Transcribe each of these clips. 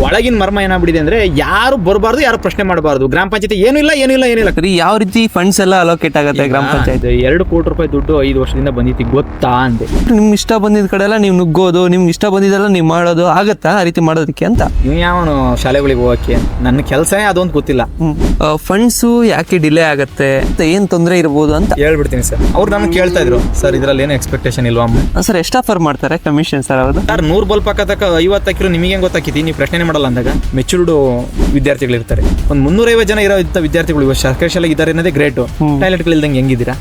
ಒಳಗಿನ ಮರ್ಮ ಏನಾಗ್ಬಿಟ್ಟಿದೆ ಅಂದ್ರೆ ಯಾರು ಬರಬಾರ್ದು, ಯಾರು ಪ್ರಶ್ನೆ ಮಾಡಬಾರ್ದು. ಗ್ರಾಮ ಪಂಚಾಯತಿ ಏನಿಲ್ಲ. ಯಾವ ರೀತಿ ಫಂಡ್ಸ್ ಎಲ್ಲ ಅಲೋಕೇಟ್ ಆಗುತ್ತೆ ಗ್ರಾಮ ಪಂಚಾಯತ್? 2 ಕೋಟಿ ರೂಪಾಯಿ ದುಡ್ಡು 5 ವರ್ಷದಿಂದ ಬಂದಿತ್ತು, ಗೊತ್ತಾ ಅಂದೆ. ನಿಮ್ಗೆ ಇಷ್ಟ ಬಂದಿದ್ ಕಡೆ ಎಲ್ಲ ನೀವು ನುಗ್ಗೋದು, ನಿಮ್ಗೆ ಇಷ್ಟ ಬಂದಿದ್ದೆಲ್ಲ ನೀವು ಮಾಡೋದು ಆಗತ್ತಾ ಆ ರೀತಿ ಮಾಡೋದಕ್ಕೆ ಅಂತ? ನೀವು ಯಾವನು ಶಾಲೆಗಳಿಗೆ ಹೋಗಕ್ಕೆ? ನನ್ನ ಕೆಲಸನೇ ಅದೊಂದು ಗೊತ್ತಿಲ್ಲ. ಫಂಡ್ಸ್ ಯಾಕೆ ಡಿಲೇ ಆಗತ್ತೆ, ಏನ್ ತೊಂದರೆ ಇರ್ಬೋದು ಅಂತ ಹೇಳ್ಬಿಡ್ತೀನಿ ಸರ್. ಅವ್ರು ನಮ್ಗೆ ಕೇಳ್ತಾ ಇದ್ರು, ಸರ್ ಇದ್ರಲ್ಲಿ ಏನು ಎಕ್ಸ್ಪೆಕ್ಟೇಷನ್ ಇಲ್ವಾ ಸರ್? ಎಷ್ಟು ಆಫರ್ ಮಾಡ್ತಾರೆ ಕಮಿಷನ್ ಸರ್ ಅವರು? ಸರ್ 100 ಬಲ್ಪ್ ಹಾಕತಕ್ಕ 50 ಹಾಕಿರೋ ನಿಮಗೆ ಹೆಂಗ್ ಗೊತ್ತಾಕಿತಿ? ನೀವು ಪ್ರಶ್ನೆ ಮಾಡಲ್ಲ ಅಂದಾಗ ಮೆಚೂರ್ಡ್ ವಿದ್ಯಾರ್ಥಿಗಳು ಇರ್ತಾರೆ. ಒಂದು 350 ಜನ ಇರೋ ವಿದ್ಯಾರ್ಥಿಗಳು ಇವತ್ತು ಸರ್ಕಾರಿ ಶಾಲೆಗೆ ಇದ್ದಾರೆ ಅನ್ನೋದೇ ಗ್ರೇಟು. ಟಾಯ್ಲೆಟ್ಗಳು ಇಲ್ದಂಗೆ ಹೆಂಗಿದ್ದೀರಾ?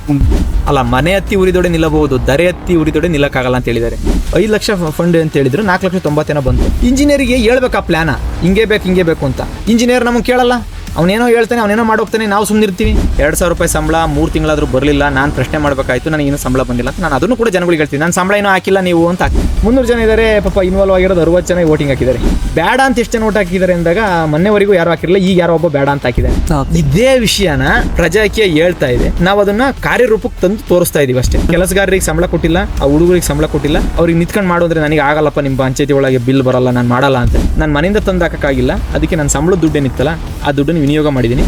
ಅಲ್ಲ, ಮನೆ ಹತ್ತಿ ಉರಿದೊಡೆ ನಿಲ್ಲಬಹುದು, ದರೆ ಹತ್ತಿ ಉರಿದೊಡೆ ನಿಲ್ಲಕ್ಕಾಗಲ್ಲ ಅಂತ ಹೇಳಿದ್ದಾರೆ. 5 ಲಕ್ಷ ಫಂಡ್ ಅಂತ ಹೇಳಿದ್ರು, 4,90,000 ಬಂತು. ಇಂಜಿನಿಯರಿಗೆ ಹೇಳ್ಬೇಕಾ ಪ್ಲಾನ, ಹಿಂಗೆ ಬೇಕು ಅಂತ. ಇಂಜಿನಿಯರ್ ನಮಗೆ ಕೇಳಲ್ಲ, ಅವನೇನೋ ಹೇಳ್ತಾನೆ, ಅವನೇನೋ ಮಾಡೋಗ್ತಾನೆ, ನಾವು ಸುಮ್ಮನಿರ್ತೀವಿ. 2,000 ರೂಪಾಯಿ ಸಂಬಳ 3 ತಿಂಗಳಾದ್ರೂ ಬರಲಿಲ್ಲ, ನಾನು ಪ್ರಶ್ನೆ ಮಾಡಬೇಕಾಯ್ತು, ನನಗೇನು ಸಂಬಳ ಬಂದಿಲ್ಲ ಅಂತ ನಾನು ಅದನ್ನು ಕೂಡ ಜನಗಳಿಗೆ ಹೇಳ್ತೀನಿ. ನಾನು ಸಂಬಳ ಏನೋ ಹಾಕಿಲ್ಲ ನೀವು ಅಂತ. 300 ಜನ ಇದ್ದಾರೆ ಪಾಪ, ಇನ್ವಾಲ್ವ್ ಆಗಿರೋದು 60 ಜನ ವೋಟಿಂಗ್ ಹಾಕಿದ್ದಾರೆ. ಬೇಡ ಅಂತ ಎಷ್ಟು ಜನ ವೋಟ್ ಹಾಕಿದ್ದಾರೆ ಅಂದಾಗ ಮೊನ್ನೆವರೆಗೂ ಯಾರು ಹಾಕಿರಲಿಲ್ಲ, ಈಗ ಯಾರೋ ಒಬ್ಬ ಬೇಡ ಅಂತ ಹಾಕಿದ್ದಾರೆ. ಇದೇ ವಿಷಯನ ಪ್ರಜಾಕೀಯ ಹೇಳ್ತಾ ಇದೆ, ನಾವು ಅದನ್ನ ಕಾರ್ಯರೂಪಕ್ಕೆ ತಂದು ತೋರಿಸ್ತಾ ಇದೀವಿ ಅಷ್ಟೇ. ಕೆಲಸಗಾರರಿಗೆ ಸಂಬಳ ಕೊಟ್ಟಿಲ್ಲ, ಆ ಹುಡುಗರಿಗೆ ಸಂಬಳ ಕೊಟ್ಟಿಲ್ಲ, ಅವ್ರಿಗೆ ನಿಂತ್ಕೊಂಡು ಮಾಡೋದ್ರೆ ನನಗೆ ಆಗಲ್ಲಪ್ಪ, ನಿಮ್ಮ ಪಂಚಾಯತಿ ಒಳಗೆ ಬಿಲ್ ಬರಲ್ಲ, ನಾನು ಮಾಡಲ್ಲ ಅಂತ. ನಾನು ಮನೆಯಿಂದ ತಂದು ಹಾಕಕ್ಕಾಗಿಲ್ಲ, ಅದಕ್ಕೆ ನನ್ನ ಸಂಬಳದ ದುಡ್ಡೇನಿತ್ತಲ್ಲ ಆ ದುಡ್ಡನ್ನು ವಿನಿಯೋಗ ಮಾಡಿದ್ದೀನಿ.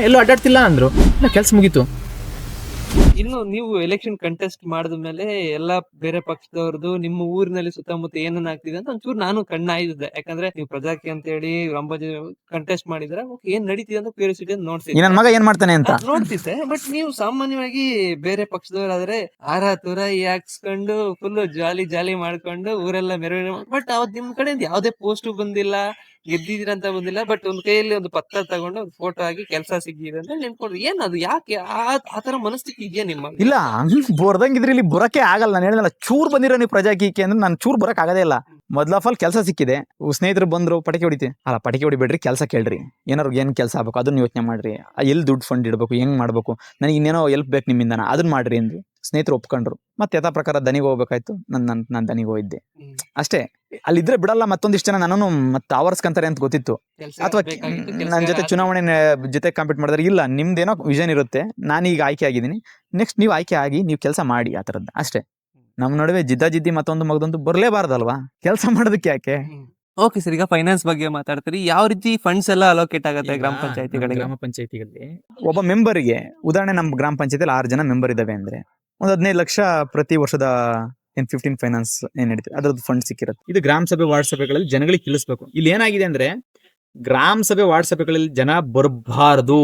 ಎಲ್ಲೂ ಅಡ್ಡಾಡ್ತಿಲ್ಲ ಅಂದ್ರು, ಕೆಲಸ ಮುಗೀತು. ಇನ್ನು ನೀವು ಎಲೆಕ್ಷನ್ ಕಂಟೆಸ್ಟ್ ಮಾಡಿದ ಮೇಲೆ ಎಲ್ಲಾ ಬೇರೆ ಪಕ್ಷದವ್ರದ್ದು ನಿಮ್ಮ ಊರಿನಲ್ಲಿ ಸುತ್ತಮುತ್ತ ಏನನ್ನ ಆಗ್ತಿದೆ ಅಂತ ಒಂಚೂರು ನಾನು ಕಣ್ಣಾಯ್ದಿದ್ದೆ. ಯಾಕಂದ್ರೆ ನೀವು ಪ್ರಜಾಕಿ ಅಂತ ಹೇಳಿ ಕಂಟೆಸ್ಟ್ ಮಾಡಿದ್ರೆ ಏನ್ ನಡೀತಿದೆ ಅಂತ ಕ್ಯೂರಿಯಾಸಿಟಿ ನೋಡ್ತಿದ್ದೆ, ನನ್ನ ಮಗ ಏನ್ ಮಾಡ್ತಾನೆ ಅಂತ ನೋಡ್ತಿದ್ದೆ. ಬಟ್ ನೀವು ಸಾಮಾನ್ಯವಾಗಿ ಬೇರೆ ಪಕ್ಷದವರಾದ್ರೆ ತುರ ಹಾಕ್ಸ್ಕೊಂಡು ಫುಲ್ ಜಾಲಿ ಮಾಡ್ಕೊಂಡು ಊರೆಲ್ಲ ಮೆರವಣಿಗೆ, ಬಟ್ ಅವತ್ ನಿಮ್ ಕಡೆಯಿಂದ ಯಾವ್ದೇ ಪೋಸ್ಟ್ ಬಂದಿಲ್ಲ, ಗೆದ್ದಿದ್ದೀರಂತ ಬಂದಿಲ್ಲ, ಬಟ್ ಒಂದ್ ಕೈಯಲ್ಲಿ ಒಂದು ಪತ್ರ ತಗೊಂಡು ಒಂದು ಫೋಟೋ ಆಗಿ ಕೆಲಸ ಸಿಕ್ಕಿದೆ ಅಂತ ನೆನ್ಕೊಂಡು, ಏನದು ಯಾಕೆ ಆತರ ಮನಸ್ಥಿತಿ ಇದೆಯಾ ನಿಮ್ಮ? ಇಲ್ಲ, ಬರ್ದಂಗಿದ್ರೆ ಇಲ್ಲಿ ಬರಕ್ಕೆ ಆಗಲ್ಲ. ನಾನು ಹೇಳಿದ್ನಲ್ಲ, ಚೂರ್ ಬಂದಿರೋ ನೀವು ಪ್ರಜಾಕೀಯಕ್ಕೆ ಅಂದ್ರೆ ನಾನು ಚೂರ್ ಬರಕ್ ಆಗದೇ ಇಲ್ಲ. ಮೊದ್ಲ ಆಫ್ ಆಲ್ ಕೆಲಸ ಸಿಕ್ಕಿದೆ, ಸ್ನೇಹಿತರು ಬಂದ್ರು, ಪಟಾಕಿ ಹೊಡಿತೀವಿ ಅಲ್ಲ, ಪಟಾಕಿ ಹೊಡಿಬೇಡ್ರಿ, ಕೆಲಸ ಕೇಳ್ರಿ, ಏನಾರು ಏನ್ ಕೆಲಸ ಆಗ್ಬೇಕು ಅದನ್ನ ಯೋಚನೆ ಮಾಡ್ರಿ, ಎಲ್ಲಿ ದುಡ್ಡು ಫಂಡ್ ಇಡಬೇಕು, ಹೆಂಗ್ ಮಾಡ್ಬೇಕು, ನನಗೆ ಇನ್ನೇನೋ ಎಲ್ಪ್ ಬೇಕು ನಿಮ್ಮಿಂದ, ಅದನ್ನ ಮಾಡ್ರಿ ಅಂದ್ವಿ. ಸ್ನೇಹಿತರು ಒಪ್ಕೊಂಡ್ರು. ಮತ್ತೆ ಯಥಾ ಪ್ರಕಾರ ದನಿಗೆ ಹೋಗ್ಬೇಕಾಯ್ತು, ನಾನು ದನಿಗೆ ಹೋಗಿದ್ದೆ ಅಷ್ಟೇ. ಅಲ್ಲಿದ್ರೆ ಬಿಡಲ್ಲ, ಮತ್ತೊಂದಿಷ್ಟು ಜನ ನಾನು ಮತ್ತೆ ಆವರ್ಸ್ಕಂತಾರೆ ಅಂತ ಗೊತ್ತಿತ್ತು, ಅಥವಾ ನನ್ನ ಜೊತೆ ಚುನಾವಣೆ ಜೊತೆ ಕಾಂಪೀಟ್ ಮಾಡಿದ್ರೆ, ಇಲ್ಲ ನಿಮ್ದೇನೋ ವಿಷನ್ ಇರುತ್ತೆ, ನಾನೀಗ ಆಯ್ಕೆ ಆಗಿದ್ದೀನಿ, ನೆಕ್ಸ್ಟ್ ನೀವು ಆಯ್ಕೆ ಆಗಿ ನೀವು ಕೆಲಸ ಮಾಡಿ, ಆ ಥರದ್ದು ಅಷ್ಟೇ. ನಮ್ಮ ನಡುವೆ ಜಿದ್ದಿ ಮತ್ತೊಂದು ಮಗದೊಂದು ಬರಲೇಬಾರ್ದಲ್ವಾ, ಕೆಲಸ ಮಾಡೋದಕ್ಕೆ ಯಾಕೆ? ಓಕೆ ಸರ್, ಈಗ ಫೈನಾನ್ಸ್ ಬಗ್ಗೆ ಮಾತಾಡ್ತೀರಿ. ಯಾವ ರೀತಿ ಫಂಡ್ಸ್ ಎಲ್ಲ ಅಲೋಕೇಟ್ ಆಗುತ್ತೆ ಗ್ರಾಮ ಪಂಚಾಯತಿಗಳಿಗೆ? ಗ್ರಾಮ ಪಂಚಾಯತಿಗಳಲ್ಲಿ ಒಬ್ಬ ಮೆಂಬರ್ಗೆ, ಉದಾಹರಣೆ ನಮ್ಮ ಗ್ರಾಮ ಪಂಚಾಯತಿಯಲ್ಲಿ 6 ಜನ ಮೆಂಬರ್ ಇದಾವೆ ಅಂದ್ರೆ, ಒಂದು 15 ಲಕ್ಷ ಪ್ರತಿ ವರ್ಷದ 15 ಫೈನಾನ್ಸ್ ಏನ್ ನಡೀತದೆ ಅದ್ರದ್ದು ಫಂಡ್ ಸಿಕ್ಕಿರುತ್ತೆ. ಇದು ಗ್ರಾಮ ಸಭೆ ವಾರ್ಡ್ ಸಭೆಗಳಲ್ಲಿ ಜನಗಳಿಗೆ ತಿಳಿಸ್ಬೇಕು. ಇಲ್ಲಿ ಏನಾಗಿದೆ ಅಂದ್ರೆ, ಗ್ರಾಮ ಸಭೆ ವಾರ್ಡ್ ಸಭೆಗಳಲ್ಲಿ ಜನ ಬರಬಾರ್ದು,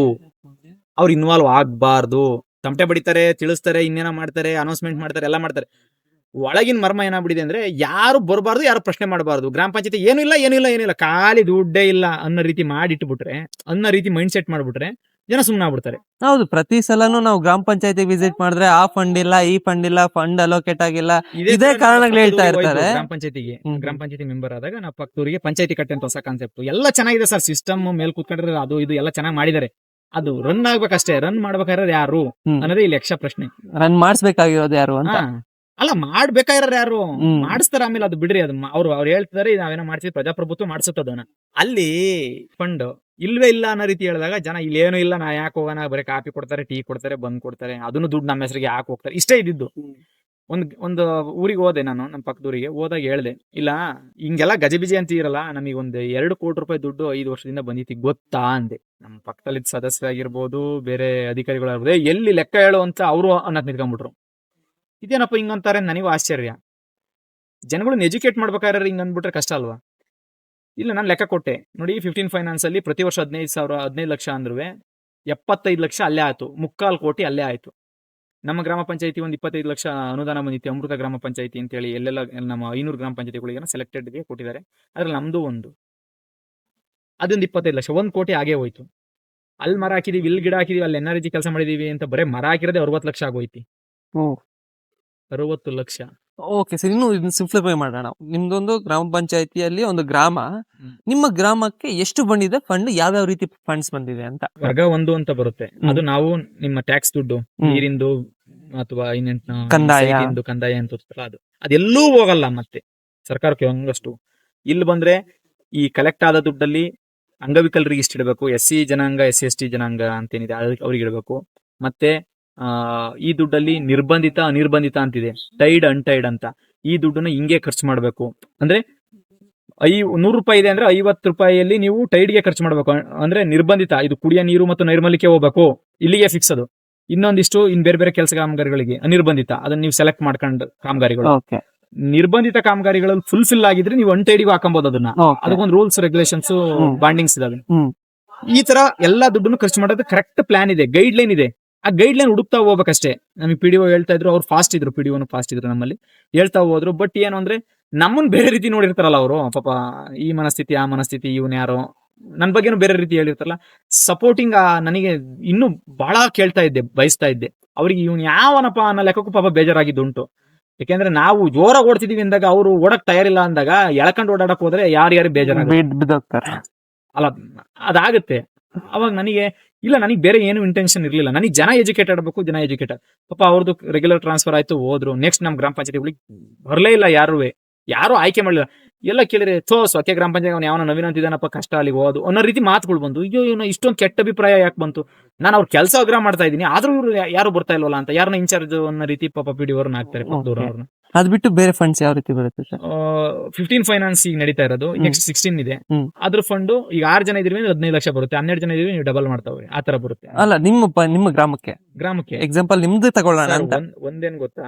ಅವ್ರು ಇನ್ವಾಲ್ವ್ ಆಗ್ಬಾರ್ದು. ತಮಟೆ ಬಡಿತಾರೆ, ತಿಳಿಸ್ತಾರೆ, ಇನ್ನೇನೋ ಮಾಡ್ತಾರೆ, ಅನೌನ್ಸ್ಮೆಂಟ್ ಮಾಡ್ತಾರೆ, ಎಲ್ಲ ಮಾಡ್ತಾರೆ. ಒಳಗಿನ ಮರ್ಮ ಏನಾಗ್ಬಿಟ್ಟಿದೆ ಅಂದ್ರೆ, ಯಾರು ಬರಬಾರ್ದು, ಯಾರು ಪ್ರಶ್ನೆ ಮಾಡಬಾರ್ದು. ಗ್ರಾಮ ಪಂಚಾಯತಿ ಏನಿಲ್ಲ, ಖಾಲಿ ದುಡ್ಡೇ ಇಲ್ಲ ಅನ್ನೋ ರೀತಿ ಮಾಡಿಟ್ಬಿಟ್ರೆ, ಅನ್ನೋ ರೀತಿ ಮೈಂಡ್ ಸೆಟ್ ಮಾಡ್ಬಿಟ್ರೆ ಜನ ಸುಮ್ಮನೆ ಆಗ್ಬಿಡ್ತಾರೆ. ಹೌದು, ಪ್ರತಿ ಸಲನೂ ನಾವು ಗ್ರಾಮ ಪಂಚಾಯತಿ ವಿಸಿಟ್ ಮಾಡಿದ್ರೆ ಆ ಫಂಡ್ ಇಲ್ಲ, ಈ ಫಂಡ್ ಇಲ್ಲ, ಫಂಡ್ ಅಲೋಕೇಟ್ ಆಗಿಲ್ಲ, ಇದೇ ಕಾರಣಗಳು ಹೇಳ್ತಾ ಇರ್ತಾರೆ. ಗ್ರಾಮ ಪಂಚಾಯತಿ ಮೆಂಬರ್ ಆದಾಗ ನಾವು ಪಕ್ಕದೂರಿಗೆ ಪಂಚಾಯತಿ ಕಟ್ಟೆ ಅಂತ ಹೊಸ ಕಾನ್ಸೆಪ್ಟ್ ಎಲ್ಲ ಚೆನ್ನಾಗಿದೆ ಸರ್. ಸಿಸ್ಟಮ್ ಮೇಲೆ ಕೂತ್ಕೊಂಡ್ರೆ ಅದು ಇದು ಎಲ್ಲ ಚೆನ್ನಾಗಿ ಮಾಡಿದ್ದಾರೆ. ಅದು ರನ್ ಆಗ್ಬೇಕಷ್ಟೇ. ರನ್ ಮಾಡ್ಬೇಕಾದ್ರೆ ಯಾರು ಅನ್ನೋದೇ ಇಲ್ಲಿ ಯಕ್ಷ ಪ್ರಶ್ನೆ. ರನ್ ಮಾಡಿಸ್ಬೇಕಾಗಿರೋದು ಯಾರು ಅಂತ ಅಲ್ಲ, ಮಾಡ್ಬೇಕಾಗಿರೋ ಯಾರು ಮಾಡಿಸ್ತಾರ, ಆಮೇಲೆ ಅದು ಬಿಡ್ರಿ, ಅದು ಅವ್ರು ಹೇಳ್ತಿದಾರೆ ನಾವೇನೋ ಮಾಡ್ತೀವಿ, ಪ್ರಜಾಪ್ರಭುತ್ವ ಮಾಡಿಸುತ್ತದನ್ನ. ಅಲ್ಲಿ ಫಂಡ್ ಇಲ್ವೇ ಇಲ್ಲ ಅನ್ನೋ ರೀತಿ ಹೇಳಿದಾಗ ಜನ ಇಲ್ಲೇನು ಇಲ್ಲ, ನಾ ಯಾಕೆ ಹೋಗೋಣ, ಬರೀ ಕಾಫಿ ಕೊಡ್ತಾರೆ, ಟೀ ಕೊಡ್ತಾರೆ, ಬಂದ್ ಕೊಡ್ತಾರೆ, ಅದನ್ನು ದುಡ್ಡು ನಮ್ಮ ಹೆಸರಿಗೆ ಯಾಕೆ ಹೋಗ್ತಾರೆ, ಇಷ್ಟೇ ಇದ್ದಿದ್ದು. ಒಂದು ಊರಿಗೆ ಹೋದೆ ನಾನು, ನಮ್ಮ ಪಕ್ಕದೂರಿಗೆ ಹೋದಾಗ ಹೇಳ್ದೆ, ಇಲ್ಲ ಹಿಂಗೆಲ್ಲ ಗಜಿಬಿಜಿ ಅಂತ ಇರಲ್ಲ, ನಮಗೆ ಒಂದು 2 ಕೋಟಿ ರೂಪಾಯಿ ದುಡ್ಡು 5 ವರ್ಷದಿಂದ ಬಂದಿತ್ತು, ಗೊತ್ತಾ ಅಂದೆ. ನಮ್ಮ ಪಕ್ಕದಲ್ಲಿ ಸದಸ್ಯರಾಗಿರ್ಬೋದು, ಬೇರೆ ಅಧಿಕಾರಿಗಳಾಗಿರ್ಬೋದು, ಎಲ್ಲಿ ಲೆಕ್ಕ ಹೇಳು ಅಂತ ಅವರು ಅನ್ನೋದು ನಿಂತ್ಕೊಂಡ್ಬಿಟ್ರು. ಇದೇನಪ್ಪ ಹಿಂಗಂತಾರೆ, ನನಗೂ ಆಶ್ಚರ್ಯ. ಜನಗಳನ್ನ ಎಜುಕೇಟ್ ಮಾಡ್ಬೇಕಾದ್ರೆ ಹಿಂಗ್ ಅಂದ್ಬಿಟ್ರೆ ಕಷ್ಟ ಅಲ್ವಾ? ಇಲ್ಲ, ನಾನು ಲೆಕ್ಕ ಕೊಟ್ಟೆ ನೋಡಿ, 15 ಫೈನಾನ್ಸ್ ಅಲ್ಲಿ ಪ್ರತಿ ವರ್ಷ 15 ಲಕ್ಷ ಅಂದ್ರೂ 75 ಲಕ್ಷ ಅಲ್ಲೇ ಆಯ್ತು, 3/4 ಕೋಟಿ ಅಲ್ಲೇ ಆಯ್ತು. ನಮ್ಮ ಗ್ರಾಮ ಪಂಚಾಯತಿ ಒಂದು 25 ಲಕ್ಷ ಅನುದಾನ ಬಂದಿತ್ತು, ಅಮೃತ ಗ್ರಾಮ ಪಂಚಾಯತಿ ಅಂತ ಹೇಳಿ ಎಲ್ಲೆಲ್ಲ ನಮ್ಮ 500 ಗ್ರಾಮ ಪಂಚಾಯತಿಗಳಿಗೆ ಸೆಲೆಕ್ಟೆಡ್ಗೆ ಕೊಟ್ಟಿದ್ದಾರೆ. ಅದ್ರಲ್ಲಿ ನಮ್ದು ಅದೊಂದು 25 ಲಕ್ಷ, 1 ಕೋಟಿ ಆಗೇ ಹೋಯ್ತು. ಅಲ್ಲಿ ಮರ ಹಾಕಿದೀವಿ, ಇಲ್ಲಿ ಗಿಡ ಹಾಕಿದೀವಿ, ಅಲ್ಲಿ NRG ಕೆಲಸ ಮಾಡಿದೀವಿ ಅಂತ ಬರೀ ಮರ ಹಾಕಿರೋದೇ 60 ಲಕ್ಷ ಆಗೋಯ್ತಿ. 60 ಲಕ್ಷ. ಓಕೆ ಸರ್, ಇನ್ನು ಇದನ್ನ ಸಿಂಪ್ಲಿಫೈ ಮಾಡೋಣ. ನಿಮ್ದೊಂದು ಗ್ರಾಮ ಪಂಚಾಯತಿಯಲ್ಲಿ ಒಂದು ಗ್ರಾಮ, ನಿಮ್ಮ ಗ್ರಾಮಕ್ಕೆ ಎಷ್ಟು ಬಂದಿದೆ ಫಂಡ್, ಯಾವ್ಯಾವ ರೀತಿ ಫಂಡ್ಸ್ ಬಂದಿದೆ ಅಂತ? ವರ್ಗ 1 ಅಂತ ಬರುತ್ತೆ, ಅದು ನಾವು ನಿಮ್ಮ ಟ್ಯಾಕ್ಸ್ ದುಡ್ಡು, ನೀರಿಂದು ಅಥವಾ ಕಂದಾಯ ಅಂತ ಅದೆಲ್ಲೂ ಹೋಗಲ್ಲ, ಮತ್ತೆ ಸರ್ಕಾರಕ್ಕೆ ಹಂಗಷ್ಟು. ಇಲ್ಲಿ ಬಂದ್ರೆ ಈ ಕಲೆಕ್ಟ್ ಆದ ದುಡ್ಡಲ್ಲಿ ಅಂಗವಿಕಲರಿಗೆ ಇಷ್ಟಿಡಬೇಕು, SC ಜನಾಂಗ, SC/ST ಜನಾಂಗ ಅಂತೇನಿದೆ ಅವ್ರಿಗೆ ಇಡಬೇಕು. ಮತ್ತೆ ಈ ದುಡ್ಡಲ್ಲಿ ನಿರ್ಬಂಧಿತ ಅನಿರ್ಬಂಧಿತ ಅಂತಿದೆ, ಟೈಡ್ ಅನ್ಟೈಡ್ ಅಂತ. ಈ ದುಡ್ಡನ್ನ ಹಿಂಗೆ ಖರ್ಚು ಮಾಡ್ಬೇಕು ಅಂದ್ರೆ 100 ರೂಪಾಯಿ ಇದೆ ಅಂದ್ರೆ 50 ರೂಪಾಯಿಯಲ್ಲಿ ನೀವು ಟೈಡ್ಗೆ ಖರ್ಚು ಮಾಡ್ಬೇಕು. ಅಂದ್ರೆ ನಿರ್ಬಂಧಿತ, ಇದು ಕುಡಿಯ ನೀರು ಮತ್ತು ನೈರ್ಮಲ್ಯಕ್ಕೆ ಹೋಗ್ಬೇಕು, ಇಲ್ಲಿಗೆ ಫಿಕ್ಸ್ ಅದು. ಇನ್ನೊಂದಿಷ್ಟು ಬೇರೆ ಬೇರೆ ಕೆಲಸ ಕಾಮಗಾರಿಗಳಿಗೆ ಅನಿರ್ಬಂಧಿತ, ಅದನ್ನ ನೀವು ಸೆಲೆಕ್ಟ್ ಮಾಡ್ಕೊಂಡು ಕಾಮಗಾರಿಗಳು. ಓಕೆ ನಿರ್ಬಂಧಿತ ಕಾಮಗಾರಿಗಳಲ್ಲಿ ಫುಲ್ಫಿಲ್ ಆಗಿದ್ರೆ ನೀವು ಅನ್ಟೈಡಿಗೂ ಹಾಕೊಬಹುದು ಅದನ್ನ. ಅದಕ್ಕೊಂದು ರೂಲ್ಸ್ ರೆಗ್ಯುಲೇಷನ್ಸ್ ಬಾಂಡಿಂಗ್ಸ್ ಇದಾವೆ. ಈ ತರ ಎಲ್ಲಾ ದುಡ್ಡನ್ನು ಖರ್ಚು ಮಾಡೋದು ಕರೆಕ್ಟ್ ಪ್ಲಾನ್ ಇದೆ, ಗೈಡ್ ಲೈನ್ ಇದೆ. ಆ ಗೈಡ್ ಲೈನ್ ಹುಡುಕ್ತಾ ಹೋಗ್ಬೇಕಷ್ಟೇ. ನಮಗೆ PDO ಹೇಳ್ತಾ ಇದ್ರು, ಅವ್ರು ಫಾಸ್ಟ್ ಇದ್ರು, PDO ಫಾಸ್ಟ್ ಇದ್ರು ನಮ್ಮಲ್ಲಿ, ಹೇಳ್ತಾ ಹೋದ್ರು. ಬಟ್ ಏನು ಅಂದ್ರೆ ನಮ್ಮನ್ ಬೇರೆ ರೀತಿ ನೋಡಿರ್ತಾರಲ್ಲ ಅವರು, ಪಾಪ ಈ ಮನಸ್ಥಿತಿ ಆ ಮನಸ್ಥಿತಿ, ಇವನ್ ಯಾರೋ ನನ್ ಬಗ್ಗೆನೂ ಬೇರೆ ರೀತಿ ಹೇಳಿರ್ತಾರಲ್ಲ. ಸಪೋರ್ಟಿಂಗ್ ನನಗೆ ಇನ್ನೂ ಬಹಳ ಕೇಳ್ತಾ ಇದ್ದೆ, ಬಯಸ್ತಾ ಇದ್ದೆ. ಅವ್ರಿಗೆ ಇವ್ನು ಯಾವನಪ್ಪ ಅನ್ನೋ ಲೆಕ್ಕಕ್ಕೂ ಪಾಪ ಬೇಜಾರಾಗಿದ್ದುಂಟು. ಯಾಕೆಂದ್ರೆ ನಾವು ಜೋರಾಗಿ ಓಡ್ತಿದೀವಿ ಅಂದಾಗ ಅವರು ಓಡಕ್ ತಯಾರಿಲ್ಲ ಅಂದಾಗ ಎಳ್ಕೊಂಡು ಓಡಾಡಕ್ ಹೋದ್ರೆ ಯಾರ್ಯಾರು ಬೇಜಾರಾಗುತ್ತೆ ಅಲ್ಲ, ಅದಾಗುತ್ತೆ. ಅವಾಗ ನನಗೆ ಇಲ್ಲ, ನನಗೆ ಬೇರೆ ಏನು ಇಂಟೆನ್ಷನ್ ಇರ್ಲಿಲ್ಲ. ನನಗೆ ಜನ ಎಜುಕೇಟೆಡ್ ಆಗ್ಬೇಕು, ಜನ ಎಜುಕೇಟೆಡ್. ಪಾಪ ಅವ್ರದ್ದು ರೆಗ್ಯುಲರ್ ಟ್ರಾನ್ಸ್ಫರ್ ಆಯ್ತು, ಹೋದ್ರು. ನೆಕ್ಸ್ಟ್ ನಮ್ ಗ್ರಾಮ ಪಂಚಾಯತಿಗಳಿಗೆ ಬರಲೇ ಇಲ್ಲ, ಯಾರು ಆಯ್ಕೆ ಮಾಡಲಿಲ್ಲ. ಎಲ್ಲ ಕೇಳಿದ್ರೆ ಸ್ವಕ್ಕೆ ಗ್ರಾಮ ಪಂಚಾಯತ್ ಅವ್ನು ಯಾವನ ನವೀನ್ ಅಂತಿದ್ದಾನಪ್ಪ, ಕಷ್ಟ ಅಲ್ಲಿಗೆ ಹೋದು ಅನ್ನೋ ರೀತಿ ಮಾತುಗಳು ಬಂದು. ಅಯ್ಯೋ ಇಷ್ಟೊಂದು ಕೆಟ್ಟ ಅಭಿಪ್ರಾಯ ಯಾಕೆ ಬಂತು? ನಾನು ಅವ್ರ ಕೆಲಸ ಅಗ್ರ ಮಾಡ್ತಾ ಇದ್ದೀನಿ, ಆದ್ರೂ ಇವ್ರು ಯಾರು ಬರ್ತಾ ಇಲ್ವಲ್ಲ ಅಂತ ಯಾರನ್ನ ಇನ್ಚಾರ್ಜ್ ಅನ್ನೋ ರೀತಿ ಪಾಪ PDO ಅವ್ರನ್ನ ಹಾಕ್ತಾರೆ. ಅವ್ರನ್ನ ಅದ್ ಬಿಟ್ಟು ಬೇರೆ ಫಂಡ್ಸ್ ಯಾವ ರೀತಿ ಬರುತ್ತೆ ಸರ್? 15 ಫೈನಾನ್ಸ್ ಈಗ ನಡೀತಾ ಇರೋದು, ನೆಕ್ಸ್ಟ್ 16 ಇದೆ. ಅದ್ರ ಫಂಡ್ ಈಗ 6 ಜನ ಇದ್ರಿ 15 ಲಕ್ಷ ಬರುತ್ತೆ, 12 ಜನ ಇದ್ರಿ ನೀವು ಡಬಲ್ ಮಾಡ್ತಾವೆ, ಆ ತರ ಬರುತ್ತೆ. ಅಲ್ಲ, ನಿಮ್ಮ ಗ್ರಾಮಕ್ಕೆ ಎಕ್ಸಾಂಪಲ್ ನಿಮ್ದು ತಗೊಳ್ಳೋಣ ಅಂತ. ಒಂದೇನ್ ಗೊತ್ತಾ,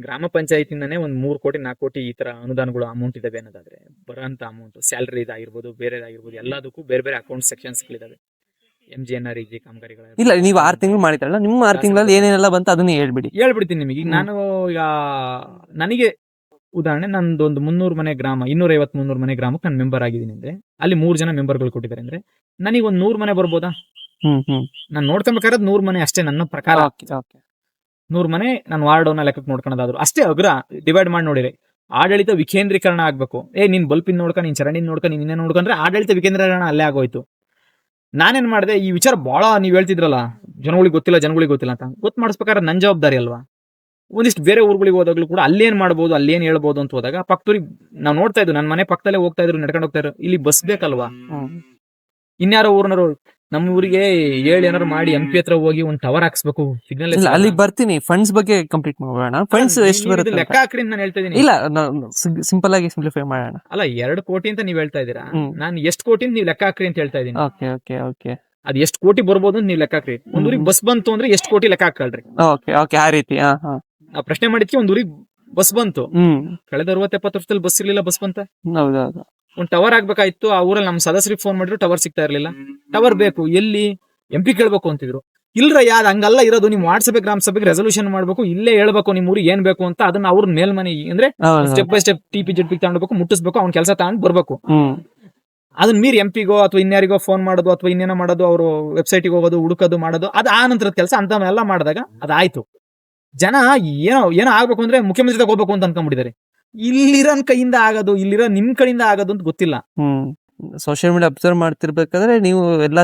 ಗ್ರಾಮ ಪಂಚಾಯತಿಂದಾನೇ 3 ಕೋಟಿ 4 ಕೋಟಿ ಈ ತರ ಅನುದಾನಗಳು ಅಮೌಂಟ್ ಇದಾವೆ ಅನ್ನೋದಾದ್ರೆ, ಬರೋಂತ ಅಮೌಂಟ್ ಸ್ಯಾಲರಿ ಇದಾಗಿರ್ಬೋದು, ಬೇರೆದಾಗಿರ್ಬೋದು, ಎಲ್ಲದಕ್ಕೂ ಬೇರೆ ಬೇರೆ ಅಕೌಂಟ್ ಸೆಕ್ಷನ್ಸ್ ಗಳಿದಾವೆ. MGNREG ಕಾಮಗಾರಿಗಳ. ಇಲ್ಲ, ನೀವು 6 ತಿಂಗಳು ಮಾಡಿದ್ರಲ್ಲ, ನಿಮ್ಮ 6 ತಿಂಗಳಲ್ಲಿ ಏನೇನೆಲ್ಲ ಬಂತು ಅದನ್ನ ಹೇಳ್ಬಿಡ್ತೀನಿ ನಿಮಗೆ. ಈಗ ನಾನು ನನಗೆ ಉದಾಹರಣೆ, ನಂದೊಂದು 300 ಮನೆ ಗ್ರಾಮ, 250-300 ಮನೆ ಗ್ರಾಮಕ್ಕೆ ನಾನು ಮೆಂಬರ್ ಆಗಿದ್ದೀನಿ ಅಂದ್ರೆ, ಅಲ್ಲಿ 3 ಜನ ಮೆಂಬರ್ಗಳು ಕೊಟ್ಟಿದ್ದಾರೆ ಅಂದ್ರೆ, ನನಗೆ ಒಂದು 100 ಮನೆ ಬರ್ಬೋದಾ? ನಾನು ನೋಡ್ಕೊಬೇಕಾದ್ರೆ 100 ಮನೆ ಅಷ್ಟೇ ನನ್ನ ಪ್ರಕಾರ. 100 ಮನೆ ನಾನು ವಾರ್ಡ್ ಲೆಕ್ಕಕ್ಕೆ ನೋಡ್ಕೊಳ್ಳೋದಾದ್ರು ಅಷ್ಟೇ. ಅಗ್ರ ಡಿವೈಡ್ ಮಾಡಿ ನೋಡಿರಿ. ಆಡಳಿತ ವಿಕೇಂದ್ರೀಕರಣ ಆಗ್ಬೇಕು. ನೀನ್ ಬಲ್ಪಿನ್ ನೋಡ್ಕ, ನೀನ್ ಚರಂಡಿನ ನೋಡ್ಕ, ನೀನ್ ಇನ್ನೇ ನೋಡ್ಕೊಂಡ್ರೆ ಆಡಳಿತ ವಿಕೇಂದ್ರೀಕರಣ ಅಲ್ಲೇ ಆಗೋಯ್ತು. ನಾನೇನ್ ಮಾಡಿದೆ, ಈ ವಿಚಾರ ಬಹಳ ನೀವ್ ಹೇಳ್ತಿದ್ರಲ್ಲ, ಜನಗಳಿಗೆ ಗೊತ್ತಿಲ್ಲ ಅಂತ ಗೊತ್ತು ಮಾಡಿಸ್ಬೇಕಾದ್ರೆ ನನ್ ಜವಾಬ್ದಾರಿ ಅಲ್ವಾ? ಒಂದಿಷ್ಟು ಬೇರೆ ಊರುಗಳಿಗೆ ಹೋದಾಗ್ಲೂ ಕೂಡ ಅಲ್ಲೇನ್ ಮಾಡ್ಬೋದು, ಅಲ್ಲೇನ್ ಹೇಳ್ಬೋದು ಅಂತ ಹೋದಾಗ, ಪಕ್ಕದೂರಿಗೆ ನಾವು ನೋಡ್ತಾ ಇದ್ವಿ, ನನ್ನ ಮನೆ ಪಕ್ಕದಲ್ಲೇ ಹೋಗ್ತಾ ಇದ್ರು, ನಡ್ಕೊಂಡು ಹೋಗ್ತಾ ಇದ್ರು. ಇಲ್ಲಿ ಬಸ್ ಬೇಕಲ್ವಾ? ಇನ್ಯಾರೋ ಊರ್ನವರು ನಮ್ಮ ಊರಿಗೆ ಏನಾರು ಮಾಡಿ MP ಹತ್ರ ಹೋಗಿ ಒಂದು ಟವರ್ ಹಾಕ್ಸ್ಬೇಕು, ಸಿಗ್ನಲ್. ಅಲ್ಲಿ ಬರ್ತೀನಿ, ಫಂಡ್ಸ್ ಬಗ್ಗೆ ಕಂಪ್ಲೀಟ್ ಮಾಡೋಣ. ಫಂಡ್ಸ್ ಎಷ್ಟು ಬರುತ್ತೆ ಲೆಕ್ಕ ಹಾಕ್ರಿ ನಾನು ಹೇಳ್ತಾ ಇದೀನಿ. ಇಲ್ಲ, ಸಿಂಪಲ್ ಆಗಿ ಸಿಂಪ್ಲಿಫೈ ಮಾಡೋಣ. ಅಲ್ಲ, 2 ಕೋಟಿ ಅಂತ ನೀವ್ ಹೇಳ್ತಾ ಇದೀರಾ, ನಾನು ಎಷ್ಟು ಕೋಟಿ ನೀವು ಲೆಕ್ಕ ಹಾಕ್ರಿ ಅಂತ ಹೇಳ್ತಾ ಇದೀನಿ. ಅದ್ ಎಷ್ಟು ಕೋಟಿ ಬರ್ಬೋದು ಅಂತ ನೀವು ಲೆಕ್ಕ ಹಾಕ್ರಿ. ಒಂದ್ ಊರಿಗೆ ಬಸ್ ಬಂತು ಅಂದ್ರೆ ಎಷ್ಟು ಕೋಟಿ ಲೆಕ್ಕ ಹಾಕಲ್ರಿ. ಆ ರೀತಿ ಆ ಪ್ರಶ್ನೆ ಮಾಡಿದ್ಕೆ ಒಂದ್ ಊರಿಗೆ ಬಸ್ ಬಂತು. ಕಳೆದ 60-70 ವರ್ಷದಲ್ಲಿ ಬಸ್ ಇರ್ಲಿಲ್ಲ, ಬಸ್ ಬಂತ. ಒಂದ್ ಟವರ್ ಆಗ್ಬೇಕಾಯ್ತು, ಆ ಊರಲ್ಲಿ ನಮ್ ಸದಸ್ಯರಿಗೆ ಫೋನ್ ಮಾಡಿದ್ರು, ಟವರ್ ಸಿಗ್ತಾ ಇರ್ಲಿಲ್ಲ. ಟವರ್ ಬೇಕು, ಎಲ್ಲಿ? MP ಕೇಳ್ಬೇಕು ಅಂತಿದ್ರು. ಇಲ್ರ ಯಾವ್ದು ಹಂಗಲ್ಲ ಇರೋದು, ನಿಮ್ ವಾರ್ಡ್ ಸಭೆ ಗ್ರಾಮ ಸಭೆಗೆ ರೆಸಲ್ಯೂಷನ್ ಮಾಡ್ಬೇಕು, ಇಲ್ಲೇ ಹೇಳ್ಬೇಕು ನಿಮ್ ಊರಿಗೆ ಏನ್ ಬೇಕು ಅಂತ. ಅದನ್ನ ಅವ್ರ ಮೇಲ್ಮನೆ ಅಂದ್ರೆ ಸ್ಟೆಪ್ ಬೈ ಸ್ಟೆಪ್ TP-ZP ತಗೊಂಡ್ಬೇಕು, ಮುಟ್ಟಿಸ್ಬೇಕು, ಅವ್ನ ಕೆಲಸ ತಗೊಂಡ್ ಬರ್ಬೇಕು. ಅದನ್ನ ಮೀರಿ MP-ಗೋ ಅಥವಾ ಇನ್ಯಾರಿಗೋ ಫೋನ್ ಮಾಡೋದು ಅಥವಾ ಇನ್ನೇನೋ ಮಾಡೋದು, ಅವರು ವೆಬ್ಸೈಟ್ಗೆ ಹೋಗೋದು, ಹುಡುಕೋದು, ಮಾಡೋದು, ಅದು ಆ ನಂತರದ ಕೆಲಸ. ಅಂತ ಮಾಡಿದಾಗ ಅದಾಯ್ತು. ಜನ ಏನೋ ಆಗ್ಬೇಕು ಅಂದ್ರೆ ಮುಖ್ಯಮಂತ್ರಿ ಹೋಗ್ಬೇಕು ಅಂತ ಅನ್ಕೊಂಡ್ಬಿಟ್ಟಿದ್ದಾರೆ. ಇಲ್ಲಿರೋನ್ ಕೈಯಿಂದ ಆಗೋದು, ಇಲ್ಲಿರೋ ನಿಮ್ ಕಡೆಯಿಂದ ಆಗೋದು ಅಂತ ಗೊತ್ತಿಲ್ಲ. ಸೋಷಿಯಲ್ ಮೀಡಿಯಾ ಅಬ್ಸರ್ವ್ ಮಾಡ್ತಿರ್ಬೇಕಾದ್ರೆ ನೀವು ಎಲ್ಲ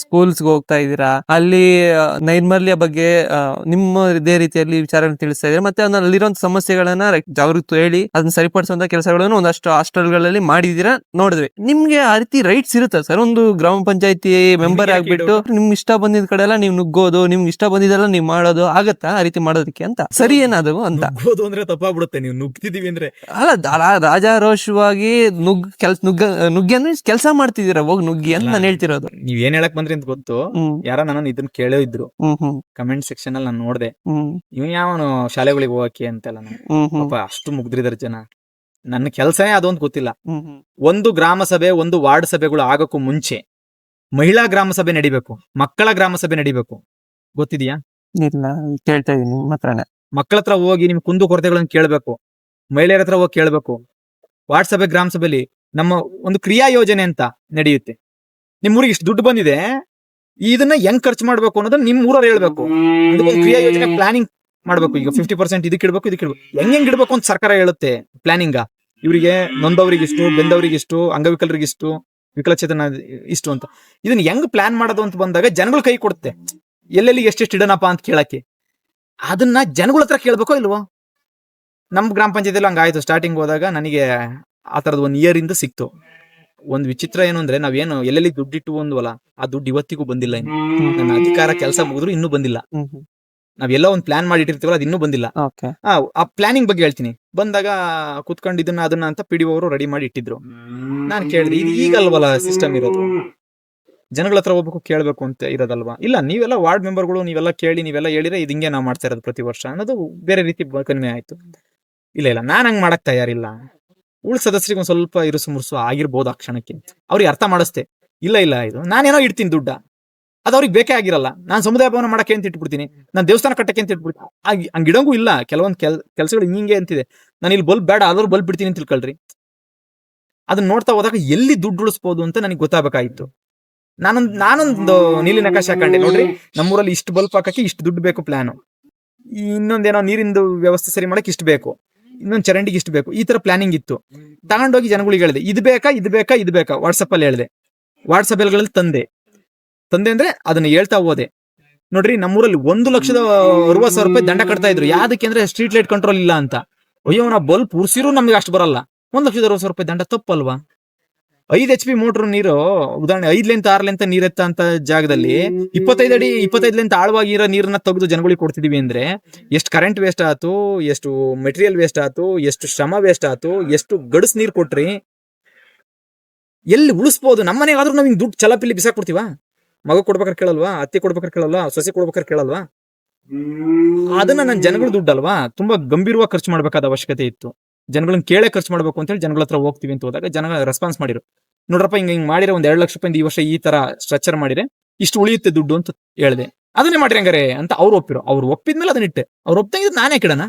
ಸ್ಕೂಲ್ಸ್ ಹೋಗ್ತಾ ಇದ್ದೀರಾ, ಅಲ್ಲಿ ನೈರ್ಮಲ್ಯ ಬಗ್ಗೆ ನಿಮ್ಮ ಇದೇ ರೀತಿಯಲ್ಲಿ ವಿಚಾರ ತಿಳಿಸ್ತಾ ಇದ್ದೀರಾ, ಮತ್ತೆ ಅಲ್ಲಿರೋ ಸಮಸ್ಯೆಗಳನ್ನ ಜಾಗೃತಿ ಹೇಳಿ ಅದನ್ನ ಸರಿಪಡಿಸುವಂತ ಕೆಲಸಗಳನ್ನು ಒಂದಷ್ಟು ಹಾಸ್ಟೆಲ್ಗಳಲ್ಲಿ ಮಾಡಿದೀರಾ, ನೋಡಿದ್ವಿ. ನಿಮ್ಗೆ ಆ ರೀತಿ ರೈಟ್ಸ್ ಇರುತ್ತಾ ಸರ್? ಒಂದು ಗ್ರಾಮ ಪಂಚಾಯತಿ ಮೆಂಬರ್ ಆಗ್ಬಿಟ್ಟು ನಿಮ್ಗೆ ಇಷ್ಟ ಬಂದಿದ್ ಕಡೆ ಎಲ್ಲ ನೀವು ನುಗ್ಗೋದು, ನಿಮ್ಗೆ ಇಷ್ಟ ಬಂದಿದ್ದೆಲ್ಲ ನೀವು ಮಾಡೋದು ಆಗತ್ತಾ ಆ ರೀತಿ ಮಾಡೋದಕ್ಕೆ ಅಂತ? ಸರಿ ಏನದು ಅಂತ ಅಂದ್ರೆ ತಪ್ಪಾಗ್ಬಿಡುತ್ತೆ. ನೀವು ನುಗ್ತಿದೀವಿ ಅಂದ್ರೆ ಅಲ್ಲ, ರಾಜಾರೋಷವಾಗಿ ನುಗ್ಗಿ ಅಂದ್ರೆ ಕೆಲಸ ಮಾಡ್ತಿದ್ದೀರಾ, ಹೋಗಿ ನುಗ್ಗಿ ಅಂತ ನಾನು ಹೇಳ್ತಿರೋದು. ನೀವ್ ಏನ್ ಹೇಳಕ್ ಬಂದ್ರಿ ಅಂತ ಗೊತ್ತು. ಯಾರ ನಾನು ಇದನ್ನ ಕೇಳೋ ಇದ್ರು ಕಮೆಂಟ್ ಸೆಕ್ಷನ್ ಅಲ್ಲಿ, ನಾನು ನೋಡ್ದೆ, ಇವ್ ಯಾವನು ಶಾಲೆಗಳಿಗೆ ಹೋಗಕ್ಕೆ ಅಂತೆಲ್ಲ. ಪಾಪ ಅಷ್ಟು ಮುಗ್ದ್ರಿದಾರೆ ಜನ. ನನ್ನ ಕೆಲಸನೇ ಅದೊಂದು ಗೊತ್ತಿಲ್ಲ. ಒಂದು ಗ್ರಾಮ ಸಭೆ, ಒಂದು ವಾರ್ಡ್ ಸಭೆಗಳು ಆಗಕ್ಕೂ ಮುಂಚೆ ಮಹಿಳಾ ಗ್ರಾಮ ಸಭೆ ನಡಿಬೇಕು, ಮಕ್ಕಳ ಗ್ರಾಮ ಸಭೆ ನಡಿಬೇಕು. ಗೊತ್ತಿದ್ಯಾ? ಇಲ್ಲ, ಕೇಳ್ತಾ ಇದೀನಿ ನಿಮ್ಮ ಹತ್ರನೇ. ಮಕ್ಕಳ ಹತ್ರ ಹೋಗಿ ನಿಮ್ ಕುಂದು ಕೊರತೆಗಳನ್ನ ಕೇಳ್ಬೇಕು, ಮಹಿಳೆಯರ ಹತ್ರ ಹೋಗಿ ಕೇಳ್ಬೇಕು. ವಾರ್ಡ್ ಸಭೆ ಗ್ರಾಮ ಸಭೆಯಲ್ಲಿ ನಮ್ಮ ಒಂದು ಕ್ರಿಯಾ ಯೋಜನೆ ಅಂತ ನಡೆಯುತ್ತೆ. ನಿಮ್ ಊರಿಗೆ ಇಷ್ಟು ದುಡ್ಡು ಬಂದಿದೆ, ಇದನ್ನ ಹೆಂಗ್ ಖರ್ಚು ಮಾಡ್ಬೇಕು ಅನ್ನೋದನ್ನ ನಿಮ್ ಊರವ್ರು ಹೇಳ್ಬೇಕು. ಕ್ರಿಯಾ ಯೋಜನೆ ಪ್ಲಾನಿಂಗ್ ಮಾಡ್ಬೇಕು. ಈಗ 50% ಇದಕ್ಕೆ ಇಡ್ಬೇಕು, ಹೆಂಗ್ ಇಡ್ಬೇಕು ಅಂತ ಸರ್ಕಾರ ಹೇಳುತ್ತೆ ಪ್ಲಾನಿಂಗ್. ಇವರಿಗೆ ನೊಂದವ್ರಿಗಿಷ್ಟು, ಬೆಂದವ್ರಿಗಿಷ್ಟು, ಅಂಗವಿಕಲರಿಗಿಷ್ಟು, ವಿಕಲಚೇತನ ಇಷ್ಟು ಅಂತ. ಇದನ್ನ ಹೆಂಗ್ ಪ್ಲಾನ್ ಮಾಡೋದು ಅಂತ ಬಂದಾಗ ಜನಗಳು ಕೈ ಕೊಡುತ್ತೆ. ಎಲ್ಲೆಲ್ಲಿ ಎಷ್ಟೆಷ್ಟು ಇಡನಪ್ಪ ಅಂತ ಕೇಳಕ್ಕೆ. ಅದನ್ನ ಜನಗಳ ಹತ್ರ ಕೇಳ್ಬೇಕೋ ಇಲ್ವೋ? ನಮ್ ಗ್ರಾಮ ಪಂಚಾಯತಿಯಲ್ಲಿ ಹಂಗಾಯ್ತು. ಸ್ಟಾರ್ಟಿಂಗ್ ಹೋದಾಗ ನನಗೆ ಆ ತರದ್ 1 ಇಯರ್ ಇಂದ ಸಿಕ್ತು. ಒಂದ್ ವಿಚಿತ್ರ ಏನು ಅಂದ್ರೆ, ನಾವೇನು ಎಲ್ಲೆಲ್ಲಿ ದುಡ್ಡಿಟ್ಟು ಬಂದ್ವಲ್ಲ, ಆ ದುಡ್ಡು ಇವತ್ತಿಗೂ ಬಂದಿಲ್ಲ. ನನ್ನ ಅಧಿಕಾರ ಕೆಲಸ ಮುಗಿದ್ರು ಇನ್ನೂ ಬಂದಿಲ್ಲ. ನಾವೆಲ್ಲ ಒಂದು ಪ್ಲಾನ್ ಮಾಡಿ ಇಟ್ಟಿರ್ತೀವಲ್ಲ, ಅದು ಇನ್ನೂ ಬಂದಿಲ್ಲ. ಓಕೆ. ಆ ಪ್ಲಾನಿಂಗ್ ಬಗ್ಗೆ ಹೇಳ್ತೀನಿ. ಬಂದಾಗ ಕುತ್ಕೊಂಡು ಅದನ್ನ ಅಂತ PDO ಅವರು ರೆಡಿ ಮಾಡಿ ಇಟ್ಟಿದ್ರು. ನಾನು ಕೇಳಿದೆ, ಇದು ಈಗಲ್ವಲ್ಲ ಸಿಸ್ಟಮ್ ಇರೋದು, ಜನಗಳ ಹತ್ರ ಹೋಗ್ಬೇಕು ಕೇಳಬೇಕು ಅಂತ ಇರೋದಲ್ವಾ? ಇಲ್ಲ, ನೀವೆಲ್ಲ ವಾರ್ಡ್ ಮೆಂಬರ್ಗಳು, ನೀವೆಲ್ಲ ಕೇಳಿ, ನೀವೆಲ್ಲ ಹೇಳಿದ್ರೆ ಇದು ಹಿಂಗೆ ನಾವು ಮಾಡ್ತಾ ಇರೋದು ಪ್ರತಿ ವರ್ಷ ಅನ್ನೋದು ಬೇರೆ ರೀತಿ ಕನ್ವೆ ಆಯ್ತು. ಇಲ್ಲ ನಾನು ಹಂಗ್ ಮಾಡಕ್ ತಯಾರಿಲ್ಲ. ಉಳ್ ಸದಸ್ಯರಿಗೆ ಒಂದ್ ಸ್ವಲ್ಪ ಇರುಸು ಮುರುಸು ಆಗಿರ್ಬೋದು ಆ ಕ್ಷಣಕ್ಕೆ, ಅವ್ರಿಗೆ ಅರ್ಥ ಮಾಡಿಸ್ತೆ. ಇಲ್ಲ ಇದು ನಾನೇನೋ ಇಡ್ತೀನಿ ದುಡ್ಡ, ಅದು ಅವ್ರಿಗೆ ಬೇಕೇ ಆಗಿರಲ್ಲ. ನಾನು ಸಮುದಾಯ ಭವನ ಮಾಡಕ್ಕೆ ಅಂತ ಇಟ್ಬಿಡ್ತೀನಿ, ನಾನು ದೇವಸ್ಥಾನ ಕಟ್ಟಕ್ಕೆ ಅಂತ ಇಟ್ಬಿಡ್ತೀನಿ. ಹಂಗಿಡಂಗೂ ಇಲ್ಲ. ಕೆಲವೊಂದು ಕೆಲಸಗಳು ಹಿಂಗೆ ಅಂತಿದೆ. ನಾನು ಇಲ್ಲಿ ಬಲ್ಬ್ ಬೇಡ, ಅದ್ರ ಬಲ್ಬ್ ಬಿಡ್ತೀನಿ ಅಂತ ತಿಳ್ಕೊಳ್ರಿ. ಅದನ್ನ ನೋಡ್ತಾ ಹೋದಾಗ ಎಲ್ಲಿ ದುಡ್ಡು ಉಳಿಸ್ಬೋದು ಅಂತ ನನಗೆ ಗೊತ್ತಾಗಬೇಕಾಗಿತ್ತು. ನಾನೊಂದು ನೀಲಿ ನಕಾಶೆ ಹಾಕೊಂಡೆ, ನೋಡ್ರಿ ನಮ್ಮೂರಲ್ಲಿ ಇಷ್ಟು ಬಲ್ಬ್ ಹಾಕಕ್ಕೆ ಇಷ್ಟು ದುಡ್ಡು ಬೇಕು ಪ್ಲಾನು, ಇನ್ನೊಂದೇನೋ ನೀರಿಂದು ವ್ಯವಸ್ಥೆ ಸರಿ ಮಾಡಕ್ಕೆ ಇಷ್ಟು ಬೇಕು, ಇನ್ನೊಂದು ಚರಂಡಿಗೆ ಇಷ್ಟು ಬೇಕು, ಈ ತರ ಪ್ಲಾನಿಂಗ್ ಇತ್ತು. ತಗೊಂಡೋಗಿ ಜನಗಳಿಗೆ ಹೇಳಿದೆ, ಇದು ಬೇಕಾ ವಾಟ್ಸಪ್ ಅಲ್ಲಿ ಹೇಳಿದೆ. ವಾಟ್ಸಪ್ ಗಳಲ್ಲಿ ತಂದೆ ಅಂದ್ರೆ ಅದನ್ನ ಹೇಳ್ತಾ ಹೋದೆ. ನೋಡ್ರಿ ನಮ್ಮೂರಲ್ಲಿ 1,60,60,000 ರೂಪಾಯಿ ದಂಡ ಕಟ್ತಾ ಇದ್ರು. ಯಾವ್ದಕ್ಕೆ ಅಂದ್ರೆ ಸ್ಟ್ರೀಟ್ ಲೈಟ್ ಕಂಟ್ರೋಲ್ ಇಲ್ಲ ಅಂತ. ಅಯ್ಯೋ, ನಾ ಬಲ್ಬ್ ಉರ್ಸಿರು ನಮ್ಗೆ ಅಷ್ಟು ಬರಲ್ಲ, 1,60,60,000 ರೂಪಾಯಿ ದಂಡ ತಪ್ಪಲ್ವಾ? 5 HP ಮೋಟರ್ ನೀರು, ಉದಾಹರಣೆ 5 ಲೆಂತ್ 6 ಲೆಂತ್ ನೀರೆತ್ತ ಅಂತ ಜಾಗದಲ್ಲಿ 25 ಅಡಿ 25 ಲೆಂತ್ ಆಳವಾಗಿರೋ ನೀರನ್ನ ತೆಗೆದು ಜನಗಳಿಗೆ ಕೊಡ್ತಿದೀವಿ ಅಂದ್ರೆ ಎಷ್ಟು ಕರೆಂಟ್ ವೇಸ್ಟ್ ಆಯ್ತು, ಎಷ್ಟು ಮೆಟೀರಿಯಲ್ ವೇಸ್ಟ್ ಆಯ್ತು, ಎಷ್ಟು ಶ್ರಮ ವೇಸ್ಟ್ ಆಯ್ತು, ಎಷ್ಟು ಗಡಸ್ ನೀರ್ ಕೊಟ್ರಿ. ಎಲ್ಲಿ ಉಳಿಸ್ಬೋದು? ನಮ್ಮನೆಗಾದ್ರೂ ನಾವ್ ಹಿಂಗ್ ದುಡ್ಡು ಚಲಪಿಲ್ಲಿ ಬಿಸಾಕ್ಬಿಡ್ತೀವ? ಮಗ ಕೊಡ್ಬೇಕಾರೆ ಕೇಳಲ್ವಾ? ಅತ್ತೆ ಕೊಡ್ಬೇಕಾರೆ ಕೇಳಲ್ವಾ? ಸೊಸೆ ಕೊಡ್ಬೇಕಾರೆ ಕೇಳಲ್ವಾ? ಅದನ್ನ ನನ್ನ ಜನಗಳ ದುಡ್ಡಲ್ವಾ, ತುಂಬಾ ಗಂಭೀರವಾಗಿ ಖರ್ಚು ಮಾಡ್ಬೇಕಾದ ಅವಶ್ಯಕತೆ ಇತ್ತು. ಜನಗಳನ್ನ ಕೇಳೇ ಖರ್ಚು ಮಾಡ್ಬೇಕು ಅಂತ ಹೇಳಿ ಜನಗಳ ಹತ್ರ ಹೋಗ್ತೀವಿ ಅಂತ ಹೋದಾಗ ಜನ ರೆಸ್ಪಾನ್ಸ್ ಮಾಡಿರು. ನೋಡ್ರಪ್ಪ ಹಿಂಗ್ ಮಾಡಿರೋ 2 ಲಕ್ಷ ರೂಪಾಯಿ ಈ ವರ್ಷ ಈ ತರ ಸ್ಟ್ರಕ್ಚರ್ ಮಾಡಿದ್ರೆ ಇಷ್ಟು ಉಳಿಯುತ್ತೆ ದುಡ್ಡು ಅಂತ ಹೇಳ್ದೆ. ಅದನ್ನೇ ಮಾಡ್ರಿ ಹಂಗಾರೆ ಅಂತ ಅವ್ರು ಒಪ್ಪಿರು. ಅವ್ರು ಒಪ್ಪಿದ್ಮೇಲೆ ಅದನ್ನ ಇಟ್ಟೆ. ಅವ್ರು ಒಪ್ಪಿದ್ರೆ ನಾನೇ ಕಿಡಣ.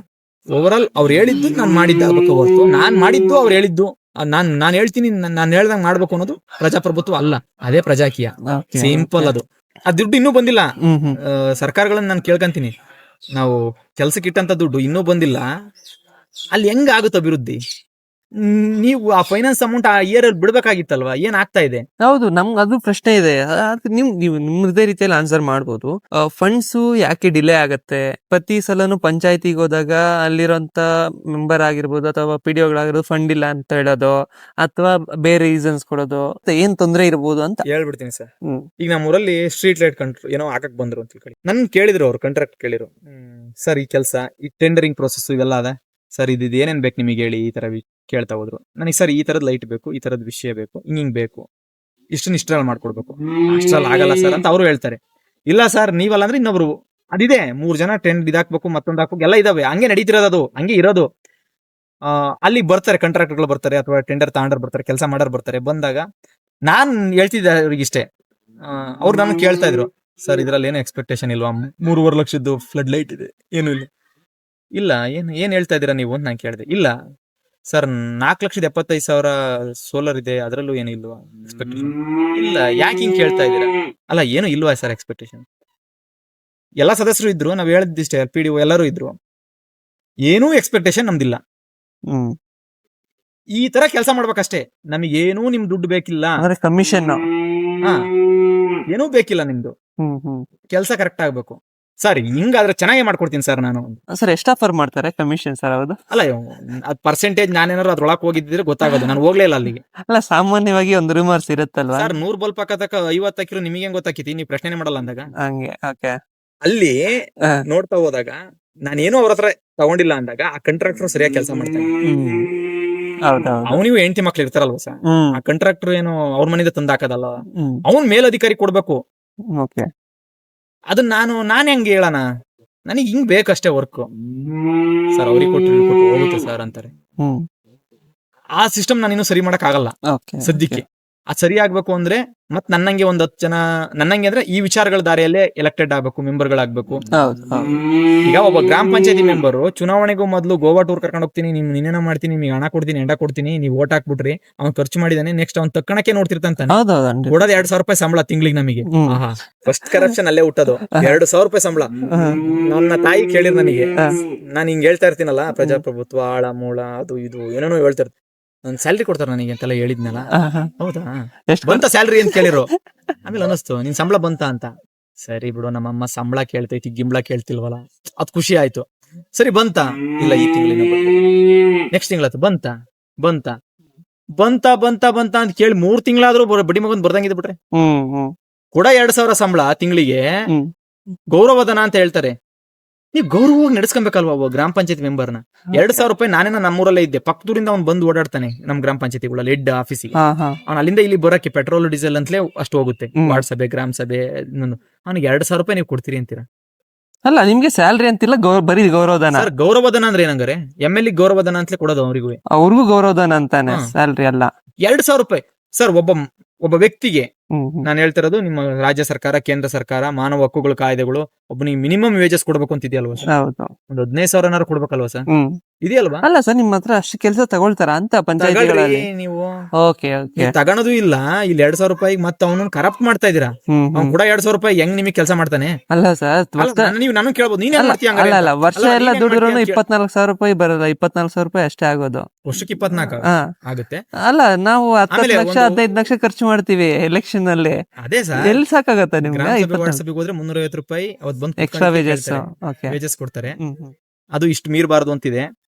ಓವರ್ ಆಲ್ ಅವ್ರು ಹೇಳಿದ್ದು ನಾನು ಮಾಡಿದ್ದಾಗಬೇಕು ಹೊರತು ನಾನ್ ಮಾಡಿದ್ದು ಅವ್ರು ಹೇಳಿದ್ದು ನಾನು ಹೇಳ್ತೀನಿ, ನಾನು ಹೇಳ್ದಂಗ್ ಮಾಡ್ಬೇಕು ಅನ್ನೋದು ಪ್ರಜಾಪ್ರಭುತ್ವ ಅಲ್ಲ, ಅದೇ ಪ್ರಜಾಕೀಯ. ಸಿಂಪಲ್ ಅದು. ಆ ದುಡ್ಡು ಇನ್ನೂ ಬಂದಿಲ್ಲ. ಸರ್ಕಾರಗಳನ್ನ ನಾನು ಕೇಳ್ಕಂತೀನಿ, ನಾವು ಕೆಲ್ಸಕ್ಕೆ ಇಟ್ಟಂತ ದುಡ್ಡು ಇನ್ನೂ ಬಂದಿಲ್ಲ, ಅಲ್ಲಿ ಹೆಂಗ ಆಗುತ್ತೆ ಅಭಿವೃದ್ಧಿ? ನೀವು ಆ ಫೈನಾನ್ಸ್ ಅಮೌಂಟ್ ಆ ಇಯರ್ ಅಲ್ಲಿ ಬಿಡ್ಬೇಕಾಗಿತ್ತಲ್ವಾ? ಏನ್ ಆಗ್ತಾ ಇದೆ? ಹೌದು, ನಮ್ಗೆ ಅದು ಪ್ರಶ್ನೆ ಇದೆ. ನೀವು ನಿಮ್ಮದೇ ರೀತಿಯಲ್ಲಿ ಆನ್ಸರ್ ಮಾಡ್ಬೋದು. ಫಂಡ್ಸ್ ಯಾಕೆ ಡಿಲೇ ಆಗತ್ತೆ? ಪ್ರತಿ ಸಲನು ಪಂಚಾಯತಿಗೆ ಹೋದಾಗ ಅಲ್ಲಿರೋಂತ ಮೆಂಬರ್ ಆಗಿರ್ಬೋದು ಅಥವಾ PDOಗಳಾಗಿರ್ಬೋದು ಫಂಡ್ ಇಲ್ಲ ಅಂತ ಹೇಳೋದು ಅಥವಾ ಬೇರೆ ರೀಸನ್ಸ್ ಕೊಡೋದು, ಏನ್ ತೊಂದರೆ ಇರ್ಬೋದು ಅಂತ ಹೇಳ್ಬಿಡ್ತೀನಿ ಸರ್. ಈಗ ನಮ್ಮೂರಲ್ಲಿ ಸ್ಟ್ರೀಟ್ ಲೈಟ್ ಕಂಟ್ರೋಲ್ ಏನೋ ಹಾಕಕ್ ಬಂದ್ರು ಅಂತ ತಿಳ್ಕೊಳ್ಳಿ. ನನ್ ಕೇಳಿದ್ರು, ಅವ್ರು ಕಾಂಟ್ರಾಕ್ಟ್ ಕೇಳಿದ್ರು, ಸರ್ ಈ ಕೆಲಸ, ಈ ಟೆಂಡರಿಂಗ್ ಪ್ರೊಸೆಸ್ ಇವೆಲ್ಲ ಅದ ಸರ್, ಇದು ಏನೇನ್ ಬೇಕು ನಿಮಗೆ ಹೇಳಿ, ಈ ತರ ಕೇಳ್ತಾ ಹೋದ್ರು. ನನಗೆ ಸರ್ ಈ ತರದ್ ಲೈಟ್ ಬೇಕು, ಈ ತರದ್ ವಿಷಯ ಬೇಕು, ಹಿಂಗ್ ಬೇಕು, ಇಷ್ಟರಲ್ಲಿ ಮಾಡ್ಕೊಡ್ಬೇಕು. ಅಷ್ಟ್ರಲ್ಲಿ ಆಗಲ್ಲ ಸರ್ ಅಂತ ಅವರು ಹೇಳ್ತಾರೆ. ಇಲ್ಲ ಸರ್ ನೀವಲ್ಲ ಅಂದ್ರೆ ಇನ್ನೊಬ್ರು, ಅದಿದೆ 3 ಜನ ಟೆಂಡ್ ಇದಾಕ್ಬೇಕು, ಮತ್ತೊಂದು ಹಾಕ್ಬೇಕು, ಎಲ್ಲ ಇದಾವೆ, ಹಂಗೆ ನಡೀತಿರೋದು, ಅದು ಹಂಗೆ ಇರೋದು. ಅಲ್ಲಿ ಬರ್ತಾರೆ ಕಾಂಟ್ರಾಕ್ಟರ್ಗಳು ಬರ್ತಾರೆ, ಅಥವಾ ಟೆಂಡರ್ ತಗೊಂಡರ್ ಬರ್ತಾರೆ, ಕೆಲಸ ಮಾಡೋರು ಬರ್ತಾರೆ. ಬಂದಾಗ ನಾನ್ ಹೇಳ್ತಿದ್ದೆ ಅವ್ರಿಗೆ ಇಷ್ಟೇ. ಅವ್ರು ನನ್ನ ಕೇಳ್ತಾ ಇದ್ರು, ಸರ್ ಇದ್ರಲ್ಲಿ ಏನು ಎಕ್ಸ್ಪೆಕ್ಟೇಷನ್ ಇಲ್ವಾ? 3.5 ಲಕ್ಷದ್ದು ಫ್ಲಡ್ ಲೈಟ್ ಇದೆ, ಏನು ಇಲ್ಲ ಏನ್ ಹೇಳ್ತಾ ಇದೀರಾ ನೀವು ಅಂತ ನಾನು ಕೇಳಿದೆ. ಇಲ್ಲ ಸರ್ 4,75,000 ಸೋಲಾರ್ ಇದೆ, ಅದರಲ್ಲೂ ಏನು ಇಲ್ವಾ ಎಕ್ಸ್ಪೆಕ್ಟೇಷನ್? ಇಲ್ಲ, ಯಾಕೆ ಹಿಂಗ್ ಕೇಳ್ತಾ ಇದೀರಾ? ಅಲ್ಲ ಏನು ಇಲ್ವಾ ಸರ್ ಎಕ್ಸ್ಪೆಕ್ಟೇಷನ್? ಎಲ್ಲಾ ಸದಸ್ಯರು ಇದ್ರು, ನಾವ್ ಹೇಳಿದ್ದಿಷ್ಟೇ, PDO ಎಲ್ಲರೂ ಇದ್ರು, ಏನೂ ಎಕ್ಸ್ಪೆಕ್ಟೇಷನ್ ನಮ್ದಿಲ್ಲ. ಈ ತರ ಕೆಲಸ ಮಾಡ್ಬೇಕಷ್ಟೇ, ನಮಗೇನೂ ನಿಮ್ ದುಡ್ಡು ಬೇಕಿಲ್ಲ, ಕಮಿಷನ್ ಏನೂ ಬೇಕಿಲ್ಲ, ನಿಮ್ದು ಕೆಲಸ ಕರೆಕ್ಟ್ ಆಗ್ಬೇಕು. ಸರ್ ಹಿಂಗಾದ್ರೆ ಚೆನ್ನಾಗಿ ಮಾಡ್ಕೊಡ್ತೀನಿ ಸರ್ ನಾನು. ಸರ್ ಎಷ್ಟು ಆಫರ್ ಮಾಡ್ತಾರೆ ಕಮಿಷನ್ ಸರ್? ಹೌದು, ಅಲ್ಲ ಅದ್ ಪರ್ಸೆಂಟೇಜ್ ನಾನೇನಾದ್ರು ಅದ್ರೊಳಕ್ ಹೋಗಿದ್ರೆ ಗೊತ್ತಾಗೋದು, ನಾನು ಹೋಗ್ಲೇ ಇಲ್ಲ ಅಲ್ಲಿಗೆ. ಅಲ್ಲ, ಸಾಮಾನ್ಯವಾಗಿ ಒಂದು ರೂಮರ್ಸ್ ಇರುತ್ತಲ್ವಾ ಸರ್, 100 ಬಲ್ಪ್ ಹಾಕತಕ್ಕ 50 ಹಾಕಿರೋ ನಿಮಗೆ ಹೆಂಗ್ ಗೊತ್ತಾಕಿತಿ? ನೀವು ಪ್ರಶ್ನೆ ಮಾಡಲ್ಲ ಅಂದಾಗ ಹಂಗೆ. ಓಕೆ. ಅಲ್ಲಿ ನೋಡ್ತಾ ಹೋದಾಗ ನಾನೇನೋ ಅವ್ರ ಹತ್ರ ತಗೊಂಡಿಲ್ಲ ಅಂದಾಗ ಆ ಕಾಂಟ್ರಾಕ್ಟರ್ ಸರಿಯಾಗಿ ಕೆಲಸ ಮಾಡ್ತಾನೆ. ಅವನಿಗೂ 8 ಮಕ್ಳು ಇರ್ತಾರಲ್ವ ಸರ್, ಆ ಕಾಂಟ್ರಾಕ್ಟರ್ ಏನು ಅವ್ರ ಮನೆಯಿಂದ ತಂದು ಹಾಕದಲ್ಲ, ಅವನ್ ಮೇಲಧಿಕಾರಿ ಕೊಡ್ಬೇಕು. ಅದನ್ನ ನಾನ್ ಹೆಂಗ್ ಹೇಳಣ? ನನಗೆ ಹಿಂಗ್ ಬೇಕಷ್ಟೇ ವರ್ಕ್ ಸರ್, ಅವ್ರಿಗೆ ಕೊಟ್ಟು ಹೋಗುತ್ತೆ ಸರ್ ಅಂತಾರೆ. ಆ ಸಿಸ್ಟಮ್ ನಾನು ಇನ್ನೂ ಸರಿ ಮಾಡಕ್ ಆಗಲ್ಲ ಸದ್ಯಕ್ಕೆ. ಅದು ಸರಿ ಆಗ್ಬೇಕು ಅಂದ್ರೆ ಮತ್ ನನ್ನಂಗೆ 10 ಜನ, ನನ್ನಂಗೆ ಅಂದ್ರೆ ಈ ವಿಚಾರಗಳ ದಾರಿಯಲ್ಲೇ ಎಲೆಕ್ಟೆಡ್ ಆಗ್ಬೇಕು, ಮೆಂಬರ್ಗಳಾಗ್ಬೇಕು. ಈಗ ಒಬ್ಬ ಗ್ರಾಮ ಪಂಚಾಯತಿ ಮೆಂಬರು ಚುನಾವಣೆಗೂ ಮೊದಲು ಗೋವಾ ಟೂರ್ ಕರ್ಕೊಂಡು ಹೋಗ್ತೀನಿ, ನಿನ್ನೇನೋ ಮಾಡ್ತೀನಿ, ನಿಮ್ಗೆ ಹಣ ಕೊಡ್ತೀನಿ, ಎಂಡ ಕೊಡ್ತೀನಿ, ನೀವು ಓಟ್ ಹಾಕ್ಬಿಟ್ರಿ, ಅವ್ನು ಖರ್ಚು ಮಾಡಿದಾನೆ, ನೆಕ್ಸ್ಟ್ ಅವ್ನು ತಕ್ಕಣಕ್ಕೆ ನೋಡ್ತಿರ್ತಾನೆ. ಕೊಡೋದು 2,000 ರೂಪಾಯಿ ಸಂಬಳ ತಿಂಗಳಿಗೆ ನಮಗೆ. ಫಸ್ಟ್ ಕರಪ್ಷನ್ ಅಲ್ಲೇ ಹುಟ್ಟೋದು. 2,000 ರೂಪಾಯಿ ಸಂಬಳ. ನನ್ನ ತಾಯಿ ಕೇಳಿರ್ ನನಗೆ, ನಾನು ಹಿಂಗ್ ಹೇಳ್ತಾ ಇರ್ತೀನಲ್ಲ, ಪ್ರಜಾಪ್ರಭುತ್ವ ಆಳ ಮೂಳ ಅದು ಇದು ಏನೇನೋ ಹೇಳ್ತಾ ಇರ್ತೀನಿ. ನನ್ ಸ್ಯಾಲ್ರಿ ಕೊಡ್ತಾರ ನನಗೆ ಅಂತೆಲ್ಲ ಹೇಳಿದ್ನಲ್ಲ. ಹೌದಾ, ಬಂತ ಸ್ಯಾಲ್ರಿ ಅಂತ ಕೇಳಿರೋ. ಆಮೇಲೆ ಅನಿಸ್ತು ನಿನ್ ಸಂಬಳ ಬಂತ ಅಂತ. ಸರಿ ಬಿಡು, ನಮ್ಮಮ್ಮ ಸಂಬಳ ಕೇಳ್ತೈತಿ, ಗಿಂಬಳ ಕೇಳ್ತಿಲ್ವಲ್ಲ, ಅದ್ ಖುಷಿ ಆಯ್ತು. ಸರಿ ಬಂತ? ಇಲ್ಲ, ಈ ತಿಂಗಳಿನ ನೆಕ್ಸ್ಟ್ ತಿಂಗಳಾಯ್ತು. ಬಂತ ಅಂತ ಕೇಳಿ 3 ತಿಂಗಳಾದ್ರೂ ಬಡ್ಡಿ ಮಗನ್ ಬರ್ದಂಗಿದ್ ಬಿಟ್ರೆ ಕೂಡ 2,000 ಸಂಬಳ ತಿಂಗಳಿಗೆ ಗೌರವಧನ ಅಂತ ಹೇಳ್ತಾರೆ. ನೀವು ಗೌರವವಾಗಿ ನಡೆಸ್ಕೊಬೇಕಲ್ವಾ ಒಬ್ಬ ಗ್ರಾಮ ಪಂಚಾಯತ್ ಮೆಂಬರ್ನ. 2,000 ರೂಪಾಯಿ ನಾನೇನ ನಮ್ಮೂರಲ್ಲೇ ಇದ್ದೆ, ಪಕ್ಕದೂರಿಂದ ಅವ್ನು ಬಂದು ಓಡಾಡ್ತಾನೆ ನಮ್ ಗ್ರಾಮ ಪಂಚಾಯತಿಗಳಲ್ಲಿ ಹೆಡ್ ಆಫೀಸಿಗೆ. ಹಾ ಹಾ ಅವ್ನು ಅಲ್ಲಿಂದ ಇಲ್ಲಿ ಬರೋಕ್ಕೆ ಪೆಟ್ರೋಲ್ ಡೀಸೆಲ್ ಅಂತಲೇ ಅಷ್ಟು ಹೋಗುತ್ತೆ. ಹ್ಮ್. ವಾರ್ಡ್ ಸಭೆ, ಗ್ರಾಮ ಸಭೆ, ಅವ್ನಿಗೆ 2,000 ರೂಪಾಯಿ ನೀವು ಕೊಡ್ತೀರಿ ಅಂತೀರಾ ಅಲ್ಲ ನಿಮ್ಗೆ ಸ್ಯಾಲ್ರಿ ಅಂತಿಲ್ಲ, ಬರೀ ಗೌರವಧನ. ಸರ್? ಗೌರವಧನ ಅಂದ್ರೆ ಏನಂಗಾರೆ MLA ಗೌರವಧನ ಅಂತಲೇ ಕೊಡೋದು ಅವ್ರಿಗೂ. ಅವ್ರಿಗೂ ಗೌರವಧನ ಅಂತಾನೆ, ಹಾ. ಸ್ಯಾಲ್ರಿ ಅಲ್ಲ. 2,000 ರೂಪಾಯಿ ಸರ್ ಒಬ್ಬ ವ್ಯಕ್ತಿಗೆ. ಹ್ಮ್ ಹ್ಮ್. ನಾನು ಹೇಳ್ತಿರೋದು ನಿಮ್ಮ ರಾಜ್ಯ ಸರ್ಕಾರ, ಕೇಂದ್ರ ಸರ್ಕಾರ, ಮಾನವ ಹಕ್ಕುಗಳ ಕಾಯ್ದೆಗಳು ಒಬ್ಬನಿಗೆ ಮಿನಿಮಮ್ ವೇಜಸ್ ಕೊಡ್ಬೇಕು ಅಂತ ಇದೆಯಲ್ವಾ ಸರ್? ಹೌದು. ಒಂದು 15,000 ಕೊಡ್ಬೇಕಲ್ವಾ ಸರ್? ಹ್ಮ್. ಇದೆಯಲ್ವಾ? ಅಲ್ಲ ಸರ್, ನಿಮ್ ಹತ್ರ ಅಷ್ಟು ಕೆಲಸ ತಗೊಳ್ತಾರ ಅಂತ ಪಂಚಾಯತಿಗಳಲ್ಲಿ? ನೀವು ಓಕೆ ಓಕೆ. ತಗೊಳೋದು ಇಲ್ಲ. ಇಲ್ಲಿ 2,000 ರೂಪಾಯಿ ಮತ್ತೆ ಅವನನ್ನ ಕರಪ್ಟ್ ಮಾಡ್ತಾ ಇದೀರಾ. ಹ್ಮ್ ಅವ್ನು ಹ್ಮ್. ಕೂಡ 2,000 ರೂಪಾಯಿ ಹೆಂಗ್ ನಿಮಗೆ ಕೆಲಸ ಮಾಡ್ತಾನೆ? ಅಲ್ಲ ಸರ್, ನೀವು ನಾನು ಕೇಳ್ಬೋದು, ನೀನ್ ಅಲ್ಲ ಮಾಡ್ತೀಯ ಅಲ್ಲ ಅಲ್ಲ, ವರ್ಷ ಎಲ್ಲ ದುಡಿದ್ರು 24,000 ರೂಪಾಯಿ ಬರಲ್ಲ, 24,000 ರೂಪಾಯಿ ಅಷ್ಟೇ ಆಗೋದು. ವರ್ಷಕ್ಕೆ 24 ಹಾ. ಆಗುತ್ತೆ. ಅಲ್ಲ, ನಾವು 10 ಆಮೇಲೆ ಲಕ್ಷ 15 ಲಕ್ಷ ಖರ್ಚು ಮಾಡ್ತೀವಿ ಎಲೆಕ್ಷನ್ ಅಲ್ಲಿ. ಅದೇ ಸರ್, ಎಲ್ಲಿ ಸಾಕಾಗತ್ತ ನಿಮ್ಗೆ? ಗ್ರಾಮ ಸಭೆ, ವಾರ್ಡ್ ಸಭೆಗೆ ಹೋದ್ರೆ 350 ರೂಪಾಯಿ ಅವತ್ತು ಬಂದು ಎಕ್ಸ್ಟ್ರಾ ವೇಜಸ್. ಓಕೆ. ವೇಜಸ್ ಕೊಡ್ತಾರೆ. ಹ್ಮ್ ಹ್ಮ್. ಅದು ಇಷ್ಟು ಮೀರಬಾರ್ದು ಅಂತಿದೆ.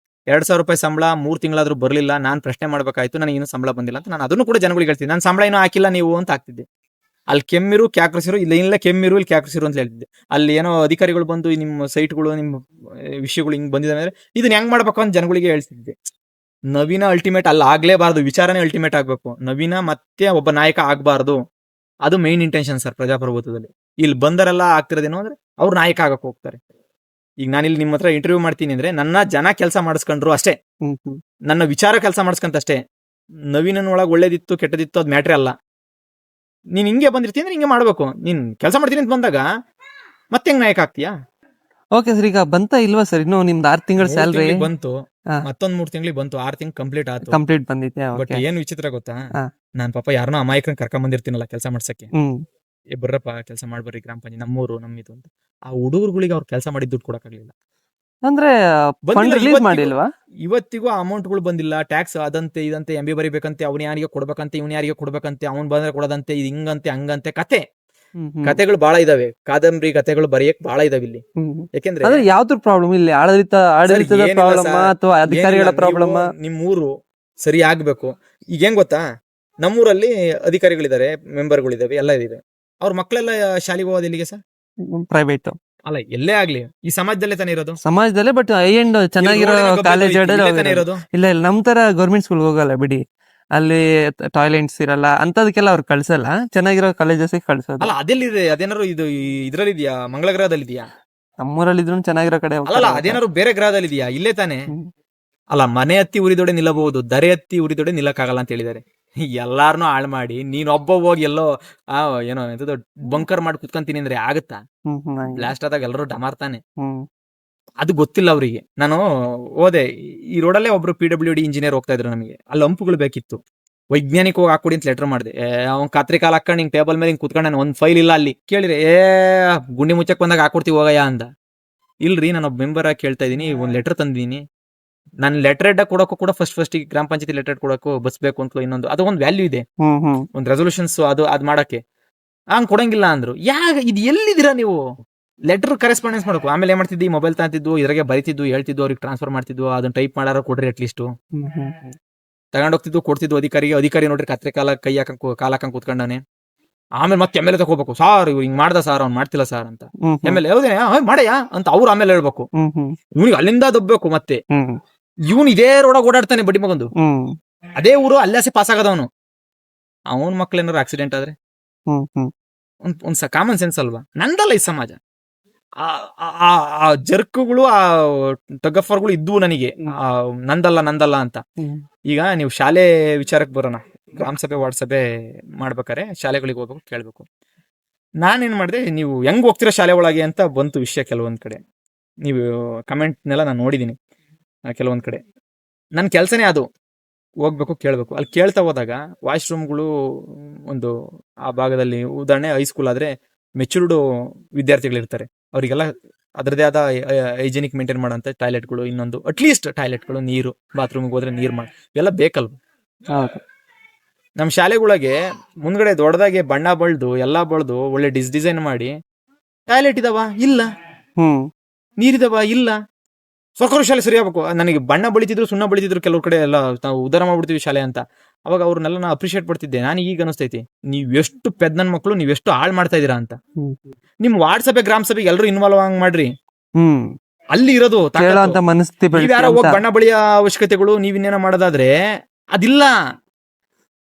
2,000 ರೂಪಾಯಿ ಸಂಬಳ 3 ತಿಂಗಳಾದ್ರೂ ಬರ್ಲಿಲ್ಲ, ನಾನ್ ಪ್ರಶ್ನೆ ಮಾಡ್ಬೇಕಾಯ್ತು, ನನಗೆ ಇನ್ನೂ ಸಂಬಳ ಬಂದಿಲ್ಲ ಅಂತ ನಾನು ಅದನ್ನು ಕೂಡ ಜನಗಳಿಗೆ ಹೇಳ್ತಿದ್ದೆ. ನಾನು ಸಂಬಳ ಏನೋ ಹಾಕಿಲ್ಲ ನೀವು ಅಂತ ಆಗ್ತಿದ್ದೆ. ಅಲ್ಲಿ ಕೆಮ್ಮಿರು ಕ್ಯಾಕ್ರಿಸಿರು, ಇಲ್ಲ ಕೆಮ್ಮಿರು ಇಲ್ಲಿ ಕ್ಯಾಕ್ರಿಸಿರು ಅಂತ ಹೇಳ್ತಿದ್ದೆ. ಅಲ್ಲಿ ಏನೋ ಅಧಿಕಾರಿಗಳು ಬಂದು ನಿಮ್ಮ ಸೈಟ್ಗಳು, ನಿಮ್ಮ ವಿಷಯಗಳು ಹಿಂಗ್ ಬಂದಿದ್ದಾವೆ, ಇದನ್ನ ಹೆಂಗ್ ಮಾಡ್ಬೇಕು ಅಂತ ಜನಗಳಿಗೆ ಹೇಳ್ತಿದ್ದೆ. ನವೀನ ಅಲ್ಟಿಮೇಟ್ ಅಲ್ಲ, ಆಗ್ಲೇಬಾರ್ದು, ವಿಚಾರನೇ ಅಲ್ಟಿಮೇಟ್ ಆಗ್ಬೇಕು. ನವೀನ ಮತ್ತೆ ಒಬ್ಬ ನಾಯಕ ಆಗ್ಬಾರ್ದು. ಅದು ಮೈನ್ ಇಂಟೆನ್ಷನ್ ಸರ್ ಪ್ರಜಾಪ್ರಭುತ್ವದಲ್ಲಿ. ಇಲ್ಲಿ ಬಂದರೆಲ್ಲ ಆಗ್ತಿರೋದೇನೋ ಅಂದ್ರೆ ಅವ್ರು ನಾಯಕ ಆಗಕ್ಕೆ ಹೋಗ್ತಾರೆ. ಈಗ ನಾನಿಲ್ಲಿ ನಿಮ್ಮ ಹತ್ರ ಇಂಟರ್ವ್ಯೂ ಮಾಡ್ತೀನಿ ಅಂದ್ರೆ ನನ್ನ ಜನ ಕೆಲಸ ಮಾಡಿಸ್ಕೊಂಡ್ರು ಅಷ್ಟೇ, ಹ್ಮ್ ಹ್ಮ್. ನನ್ನ ವಿಚಾರ ಕೆಲಸ ಮಾಡಿಸ್ಕೊಂತ ಅಷ್ಟೇ. ನವೀನನ ಒಳಗೆ ಒಳ್ಳೇದಿತ್ತು ಕೆಟ್ಟದಿತ್ತು ಅದ್ ಮ್ಯಾಟ್ರೇ ಅಲ್ಲ. ನೀನ್ ಹಿಂಗೆ ಬಂದಿರ್ತೀನಿ ಅಂದ್ರೆ ಹಿಂಗೆ ಮಾಡ್ಬೇಕು. ನೀನ್ ಕೆಲಸ ಮಾಡ್ತೀನಿ ಅಂತ ಬಂದಾಗ ಮತ್ತೆ ಹೆಂಗ್ ನಾಯಕ ಆಗ್ತೀಯಾ? ಓಕೆ ಸರ್, ಈಗ ಬಂತ ಇಲ್ವಾ ಸರ್ ಇನ್ನು ನಿಮ್ದು 6 ತಿಂಗಳ 3 ಸ್ಯಾಲ್ರಿ? ತಿಂಗ್ಳಿಗೆ ಬಂತು, ಹಾ. ಮತ್ತೊಂದ್ 3 ತಿಂಗಳಿಗೆ ಬಂತು, 6 ತಿಂಗಳು ಕಂಪ್ಲೀಟ್ ಆಯ್ತು. ಕಂಪ್ಲೀಟ್ ಬಂದಿದೆ. But okay. ಏನ್ ವಿಚಿತ್ರ ಗೊತ್ತಾ, ಹಾ. ನಾನ್ ಪಾಪ ಯಾರನ್ನೋ ಅಮಾಯಕರನ್ನ ಕರ್ಕೊಂಡ್ ಬಂದಿರ್ತೀನಲ್ಲ ಕೆಲಸ ಮಾಡ್ಸಕ್ಕೆ. ಹ್ಮ್. ಬರ್ರಪ್ಪ ಕೆಲಸ ಮಾಡ್ಬರ್ರಿ ಗ್ರಾಮ ಪಂಚಾಯತ್ ನಮ್ಮೂರು ನಮ್ಮಿದು ಅಂತ. ಆ ಹುಡುಗರುಗಳಿಗೆ ಅವ್ರು ಕೆಲಸ ಮಾಡಿದ ದುಡ್ಡು ಕೊಡಕ್ಕಾಗ್ಲಿಲ್ಲ. ಅಂದ್ರೆ ಫಂಡ್ ಬಂದಿಲ್ಲ ರಿಲೀಸ್ ಇವತ್ತಿಗೂ. ಮಾಡಿಲ್ವಾ? ಇವತ್ತಿಗೂ ಅಮೌಂಟ್ಗಳು ಬಂದಿಲ್ಲ. ಟ್ಯಾಕ್ಸ್ ಅದಂತೆ ಇದಂತೆ, MB ಬರಿಬೇಕಂತೆ, ಅವ್ನ ಯಾರಿಗೆ ಕೊಡ್ಬೇಕಂತೆ, ಇವ್ನ ಯಾರಿಗೆ ಕೊಡ್ಬೇಕಂತೆ, ಅವ್ನ್ ಬಂದ್ರೆ ಕೊಡದಂತೆ, ಇದು ಹಿಂಗಂತೆ ಹಂಗಂತೆ ಕತೆ. ಹ್ಮ್ ಹ್ಮ್. ಕತೆಗಳು ಬಹಳ ಇದಾವೆ, ಕಾದಂಬರಿ ಕತೆಗಳು ಬರೆಯಕ್ ಬಹಳ ಇದಾವೆ ಇಲ್ಲಿ. ಹ್ಮ್. ಯಾಕೆಂದ್ರೆ ಅಂದ್ರೆ ಯಾವ್ದು ಪ್ರಾಬ್ಲಮ್ ಇಲ್ಲಿ? ಆಡಳಿತದ ಏನಿಲ್ಲ ಪ್ರಾಬ್ಲಮ್ ಸರ್, ಅಥವಾ ಅಧಿಕಾರಿಗಳ ಏನಿಲ್ಲ, ಪ್ರಾಬ್ಲಮ್? ನೀವು ನಿಮ್ಮೂರು ಸರಿ ಆಗ್ಬೇಕು. ಈಗ ಹೆಂಗ್ ಗೊತ್ತಾ, ನಮ್ಮೂರಲ್ಲಿ ಅಧಿಕಾರಿಗಳಿದ್ದಾರೆ, ಮೆಂಬರ್ಗಳಿದಾವೆ, ಎಲ್ಲ ಇದಾವೆ. ಅವ್ರ ಮಕ್ಕಳೆಲ್ಲ ಶಾಲೆಗೆ ಹೋಗೋದು ಎಲ್ಲಿಗೆ ಸರ್? ಪ್ರೈವೇಟ್ ಅಲ್ಲ, ಎಲ್ಲೇ ಆಗ್ಲಿ ಈ ಸಮಾಜದಲ್ಲೇ ತಾನೇ ಇರೋದು. ಸಮಾಜದಲ್ಲೇ, ಬಟ್ ಹೈ ಎಂಡ್ ಚೆನ್ನಾಗಿರೋ ಕಾಲೇಜ್ ಇರೋದು. ಇಲ್ಲ ಇಲ್ಲ, ನಮ್ ತರ ಗೌರ್ಮೆಂಟ್ ಸ್ಕೂಲ್ ಹೋಗಲ್ಲ ಬಿಡಿ. ಅಲ್ಲಿ ಟಾಯ್ಲೆಟ್ಸ್ ಇರಲ್ಲ, ಅಂತದಕ್ಕೆಲ್ಲ ಅವ್ರು ಕಳ್ಸಲ್ಲ. ಚೆನ್ನಾಗಿರೋ ಕಾಲೇಜಸ್ ಕಳ್ಸೋದು. ಅಲ್ಲ ಅದೆಲ್ಲಿದೆ? ಅದೇನಾರು ಇದು ಇದ್ರಲ್ಲಿ ಇದೆಯಾ? ಮಂಗಳ ಗ್ರಹದಲ್ಲಿ ಇದೆಯಾ? ನಮ್ಮೂರಲ್ಲಿ ಇದ್ರು ಚೆನ್ನಾಗಿರೋ ಕಡೆ ಅಲ್ಲ ಅದೇನಾರು ಬೇರೆ ಗ್ರಹದಲ್ಲಿ ಇದೆಯಾ? ಇಲ್ಲೇ ತಾನೆ. ಅಲ್ಲ, ಮನೆ ಹತ್ತಿ ಉರಿದೊಡೆ ನಿಲ್ಲಬಹುದು, ದರೆ ಹತ್ತಿ ಉರಿದೊಡೆ ನಿಲ್ಲಕ್ಕಾಗಲ್ಲ ಅಂತ ಹೇಳಿದ್ದಾರೆ. ಎಲ್ಲಾರನು ಹಾಳು ಮಾಡಿ ನೀನೊಬ್ಬ ಹೋಗಿ ಎಲ್ಲೋ ಏನೋ ಎಂತದ್ದು ಬಂಕರ್ ಮಾಡಿ ಕುತ್ಕೊಂತೀನಿ ಅಂದ್ರೆ ಆಗುತ್ತಾ? ಬ್ಲಾಸ್ಟ್ ಆದಾಗ ಎಲ್ಲರೂ ಡಮಾರ್ತಾನೆ. ಅದು ಗೊತ್ತಿಲ್ಲ ಅವರಿಗೆ. ನಾನು ಹೋದೆ, ಈ ರೋಡಲ್ಲೇ ಒಬ್ರು PWD ಇಂಜಿನಿಯರ್ ಹೋಗ್ತಾ ಇದ್ರು. ನಮಗೆ ಅಲ್ಲಿ ಹಂಪುಗಳು ಬೇಕಿತ್ತು, ವೈಜ್ಞಾನಿಕವಾಗಿ ಹಾಕೊಡಿ ಅಂತ ಲೆಟರ್ ಮಾಡಿದೆ. ಅವ್ನ್ ಕತ್ರಿ ಕಾಲ್ ಹಾಕೊಂಡು ಹಿಂಗ್ ಟೇಬಲ್ ಮೇಲೆ ಹಿಂಗ್ ಕುತ್ಕೊಂಡ, ಒಂದ್ ಫೈಲ್ ಇಲ್ಲ ಅಲ್ಲಿ. ಕೇಳಿದ್ರೆ ಗುಂಡಿ ಮುಚ್ಚಕ್ ಬಂದಾಗ ಹಾಕೊಡ್ತೀವಿ ಹೋಗಯ್ಯ ಅಂದ. ಇಲ್ರಿ, ನಾನು ಒಬ್ಬ ಮೆಂಬರ್ ಆಗಿ ಕೇಳ್ತಾ ಇದೀನಿ, ಒಂದ್ ಲೆಟರ್ ತಂದಿದ್ದೀನಿ. ನಾನು ಲೆಟರ್ ಹೆಡ್ ಕೊಡೋಕ್ಕೂ ಕೂಡ ಫಸ್ಟ್ ಗ್ರಾಮ ಪಂಚಾಯತಿ ಲೆಟರ್ ಹೆಡ್ ಕೊಡೋಕ್ಕೂ ಬಸ್ ಬೇಕು ಅಂತ ಇನ್ನೊಂದು ಅದು ಒಂದು ವ್ಯಾಲ್ಯೂ ಇದೆ, ಒಂದು ರೆಸೊಲ್ಯೂಷನ್ಸ್ ಅದ್ ಮಾಡಕ್ಕೆ. ಹಂಗ್ ಕೊಡಂಗಿಲ್ಲ ಅಂದ್ರು. ಇದು ಎಲ್ಲಿದ್ದೀರಾ ನೀವು? ಲೆಟರ್ ಕರೆಸ್ಪಾಂಡೆನ್ಸ್ ಮಾಡಬೇಕು. ಆಮೇಲೆ ಏನ್ ಮಾಡ್ತಿದ್ವಿ, ಮೊಬೈಲ್ ತಂತಿದ್ವು, ಇದ್ರಾಗೆ ಬರಿತಿದ್ವು, ಹೇಳ್ತಿದ್ವು, ಅವ್ರಿಗೆ ಟ್ರಾನ್ಸ್ಫರ್ ಮಾಡ್ತಿದ್ವು. ಅದನ್ನ ಟೈಪ್ ಮಾಡಾರ ಕೊಡ್ರಿ ಅಟ್ಲೀಸ್ಟ್. ತಗೊಂಡೋಗ್ತಿದ್ವು, ಕೊಡ್ತಿದ್ವು ಅಧಿಕಾರಿಗೆ. ಅಧಿಕಾರಿ ನೋಡ್ರಿ ಕತ್ರೆ ಕಾಲ ಕೈ ಕಾಲ್ ಹಾಕಂಗ್ ಕೂತ್ಕೊಂಡಾನೆ. ಆಮೇಲೆ ಮತ್ತೆ MLA ತಗೋಬೇಕು, ಸಾರ್ ಹಿಂಗ್ ಮಾಡ್ದ ಸಾರ್, ಅವ್ನು ಮಾಡ್ತಿಲ್ಲ ಸಾರ್ ಅಂತ. MLA ಹೌದೇ ಮಾಡಯ್ಯ ಅಂತ ಅವ್ರು ಆಮೇಲೆ ಹೇಳ್ಬೇಕು. ಇವ್ನಿಗೆ ಅಲ್ಲಿಂದ ದಬ್ಬೇಕು. ಮತ್ತೆ ಇವನ್ ಇದೇ ರೋಡಾಗ ಓಡಾಡ್ತಾನೆ ಬಡ್ಡಿ ಮಗಂದು, ಅದೇ ಊರು, ಅಲ್ಲಾಸೆ ಪಾಸ್ ಆಗದವನು. ಅವನ್ ಮಕ್ಳು ಏನಾರು ಆಕ್ಸಿಡೆಂಟ್ ಆದ್ರೆ ಒಂದ್ ಕಾಮನ್ ಸೆನ್ಸ್ ಅಲ್ವಾ? ನಂದಲ್ಲ ಈ ಸಮಾಜ. ಆ ಜರ್ಕುಗಳು, ಆ ಟಗಫರ್ಗಳು ಇದ್ವು ನನಗೆ, ನಂದಲ್ಲ ಅಂತ. ಈಗ ನೀವು ಶಾಲೆ ವಿಚಾರಕ್ಕೆ ಬರೋಣ. ಗ್ರಾಮ ಸಭೆ, ವಾರ್ಡ್ ಸಭೆ ಮಾಡ್ಬೇಕಾರೆ ಶಾಲೆಗಳಿಗೆ ಹೋಗ್ಬೇಕು, ಕೇಳ್ಬೇಕು. ನಾನೇನ್ ಮಾಡಿದೆ, ನೀವು ಹೆಂಗ್ ಹೋಗ್ತೀರಾ ಶಾಲೆ ಒಳಗೆ ಅಂತ ಬಂತು ವಿಷಯ. ಕೆಲವೊಂದ್ ಕಡೆ ನೀವು ಕಮೆಂಟ್ನೆಲ್ಲ ನಾನು ನೋಡಿದೀನಿ. ಕೆಲವೊಂದ್ ಕಡೆ ನನ್ನ ಕೆಲಸನೇ ಅದು, ಹೋಗ್ಬೇಕು, ಕೇಳ್ಬೇಕು. ಅಲ್ಲಿ ಕೇಳ್ತಾ ಹೋದಾಗ ವಾಶ್ರೂಮ್ಗಳು ಒಂದು ಆ ಭಾಗದಲ್ಲಿ, ಉದಾಹರಣೆ ಹೈಸ್ಕೂಲ್ ಆದ್ರೆ ಮೆಚೂರ್ಡ್ ವಿದ್ಯಾರ್ಥಿಗಳಿರ್ತಾರೆ, ಅವರಿಗೆಲ್ಲ ಅದರದೇ ಆದ ಹೈಜಿನಿಕ್ ಮೇಂಟೈನ್ ಮಾಡೋಂಥ ಟಾಯ್ಲೆಟ್ಗಳು, ಇನ್ನೊಂದು ಅಟ್ಲೀಸ್ಟ್ ಟಾಯ್ಲೆಟ್ಗಳು, ನೀರು, ಬಾತ್ರೂಮ್ಗೆ ಹೋದ್ರೆ ನೀರು ಮಾಡಿ ಇವೆಲ್ಲ ಬೇಕಲ್ವ? ನಮ್ಮ ಶಾಲೆಗಳಿಗೆ ಮುಂದ್ಗಡೆ ದೊಡ್ಡದಾಗಿ ಬಣ್ಣ ಬಳ್ದು ಎಲ್ಲ ಬಳ್ದು ಒಳ್ಳೆ ಡಿಸೈನ್ ಮಾಡಿ ಟಾಯ್ಲೆಟ್ ಇದಾವ? ಇಲ್ಲ. ನೀರಿದಾವ? ಇಲ್ಲ. ಸರ್ಕಾರಿ ಶಾಲೆ ಸರಿ ಆಗ್ಬೇಕು. ನನಗೆ ಬಣ್ಣ ಬಳಿತಿದ್ರು, ಸುಣ್ಣ ಬಳಿತಿದ್ರು ಕೆಲವ್ರ ಕಡೆ ಎಲ್ಲ, ನಾವು ಉದ್ಧಾರ ಮಾಡ್ಬಿಡ್ತೀವಿ ಶಾಲೆ ಅಂತ. ಅವಾಗ ಅವ್ರನ್ನೆಲ್ಲ ನಾನು ಅಪ್ರಿಷಿಯೇಟ್ ಪಡ್ತಿದ್ದೆ. ನಾನು ಈಗ ಅನಿಸ್ತೈತಿ, ನೀವೆಷ್ಟು ಪೆದ್ದನ್ ಮಕ್ಕಳು, ನೀವೆಷ್ಟು ಹಾಳು ಮಾಡ್ತಾ ಇದೀರಾ ಅಂತ. ನಿಮ್ ವಾರ್ಡ್ ಸಭೆ, ಗ್ರಾಮ ಸಭೆಗೆ ಎಲ್ಲರೂ ಇನ್ವಾಲ್ವ್ ಹಂಗ್ ಮಾಡ್ರಿ. ಅಲ್ಲಿ ಇರೋದು ತಾಕತ್ತು. ಕೇಳೋ ಅಂತ ಮನಸ್ಥಿತಿ ನೀವ್ ಯಾರೋ ಹೋಗಿ ಬಣ್ಣ ಬಳಿಯ ಅವಶ್ಯಕತೆಗಳು ನೀವ್ ಇನ್ನೇನೋ ಮಾಡೋದಾದ್ರೆ ಅದಿಲ್ಲ.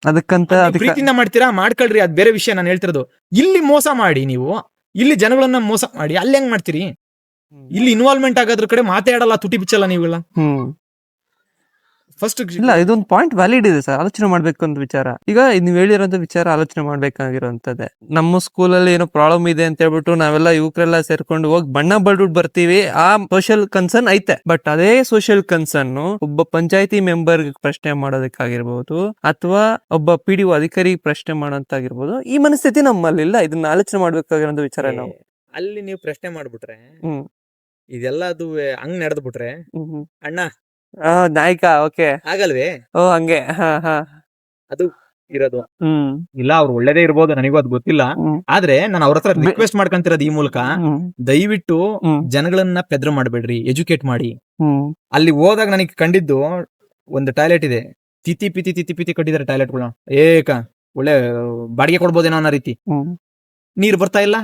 ಅದಕ್ಕಂತ ನೀವ್ ಪ್ರೀತಿಯಿಂದ ಮಾಡ್ತೀರಾ, ಮಾಡ್ಕೊಳ್ರಿ, ಅದ್ ಬೇರೆ ವಿಷಯ. ನಾನು ಹೇಳ್ತಿರೋದು ಇಲ್ಲಿ ಮೋಸ ಮಾಡಿ, ನೀವು ಇಲ್ಲಿ ಜನಗಳನ್ನ ಮೋಸ ಮಾಡಿ ಅಲ್ಲಿ ಹೆಂಗ್ ಮಾಡ್ತೀರಿ? ಇಲ್ಲಿ ಇನ್ವಾಲ್ವ್ಮೆಂಟ್ ಆಗೋದ್ರ ಕಡೆ ಮಾತಾಡಲ್ಲ, ತುಟಿ ಬಿಚ್ಚಲ್ಲ ನೀವೆಲ್ಲ. ಫಸ್ಟ್ ಇಲ್ಲ, ಇದೊಂದು ಪಾಯಿಂಟ್ ವ್ಯಾಲಿಡ್ ಇದೆ ಸರ್, ಆಲೋಚನೆ ಮಾಡ್ಬೇಕು ಅಂತ ವಿಚಾರ. ಈಗ ನೀವ್ ಹೇಳಿರೋಂಥ ವಿಚಾರ ಆಲೋಚನೆ ಮಾಡ್ಬೇಕಾಗಿರೋಂಥದ್ದೇ. ನಮ್ಮ ಸ್ಕೂಲಲ್ಲಿ ಏನೋ ಪ್ರಾಬ್ಲಮ್ ಇದೆ ಅಂತ ಹೇಳ್ಬಿಟ್ಟು ನಾವೆಲ್ಲ ಯುವಕರೆಲ್ಲ ಸೇರ್ಕೊಂಡು ಹೋಗಿ ಬಣ್ಣ ಬಳ್ಬಿಟ್ಟು ಬರ್ತೀವಿ. ಆ ಸೋಷಿಯಲ್ ಕನ್ಸರ್ನ್ ಐತೆ. ಬಟ್ ಅದೇ ಸೋಷಿಯಲ್ ಕನ್ಸರ್ನ್ ಒಬ್ಬ ಪಂಚಾಯತಿ ಮೆಂಬರ್ ಪ್ರಶ್ನೆ ಮಾಡೋದಕ್ಕಾಗಿರ್ಬೋದು, ಅಥವಾ ಒಬ್ಬ PDO ಅಧಿಕಾರಿ ಪ್ರಶ್ನೆ ಮಾಡೋಂತಾಗಿರ್ಬೋದು, ಈ ಮನಸ್ಥಿತಿ ನಮ್ಮಲ್ಲಿಲ್ಲ. ಇದನ್ನ ಆಲೋಚನೆ ಮಾಡ್ಬೇಕಾಗಿರೋ ವಿಚಾರ ನಾವು. ಅಲ್ಲಿ ನೀವು ಪ್ರಶ್ನೆ ಮಾಡ್ಬಿಟ್ರೆ, ಹ್ಮ್ ಇದೆಲ್ಲ ಅದು ಹಂಗ್ ನಡೆದ್ಬಿಟ್ರೆ ಅಣ್ಣ ನಾಯಕ ಓಕೆ ಆಗಲ್ವೇ? ಓ ಹಂಗೆ ಅದು ಇರೋದು. ಇಲ್ಲ, ಅವ್ರು ಒಳ್ಳೇದೇ ಇರ್ಬೋದು, ನನಗೂ ಅದು ಗೊತ್ತಿಲ್ಲ. ಆದ್ರೆ ನಾನು ಅವ್ರ ಹತ್ರ ರಿಕ್ವೆಸ್ಟ್ ಮಾಡ್ಕೊಂತಿರೋದು ಈ ಮೂಲಕ, ದಯವಿಟ್ಟು ಜನಗಳನ್ನ ಪೆದ್ರ ಮಾಡ್ಬೇಡ್ರಿ, ಎಜುಕೇಟ್ ಮಾಡಿ. ಅಲ್ಲಿ ಹೋದಾಗ ನನಗೆ ಕಂಡಿದ್ದು ಒಂದು ಟಾಯ್ಲೆಟ್ ಇದೆ, ತಿತಿ ಪಿತಿ ಕಟ್ಟಿದ್ದಾರೆ ಟಾಯ್ಲೆಟ್ಗಳನ್ನ. ಏಕ ಒಳ್ಳೆ ಬಾಡಿಗೆ ಕೊಡ್ಬೋದೇನೋ ಅನ್ನೋ ರೀತಿ. ನೀರ್ ಬರ್ತಾ ಇಲ್ಲ,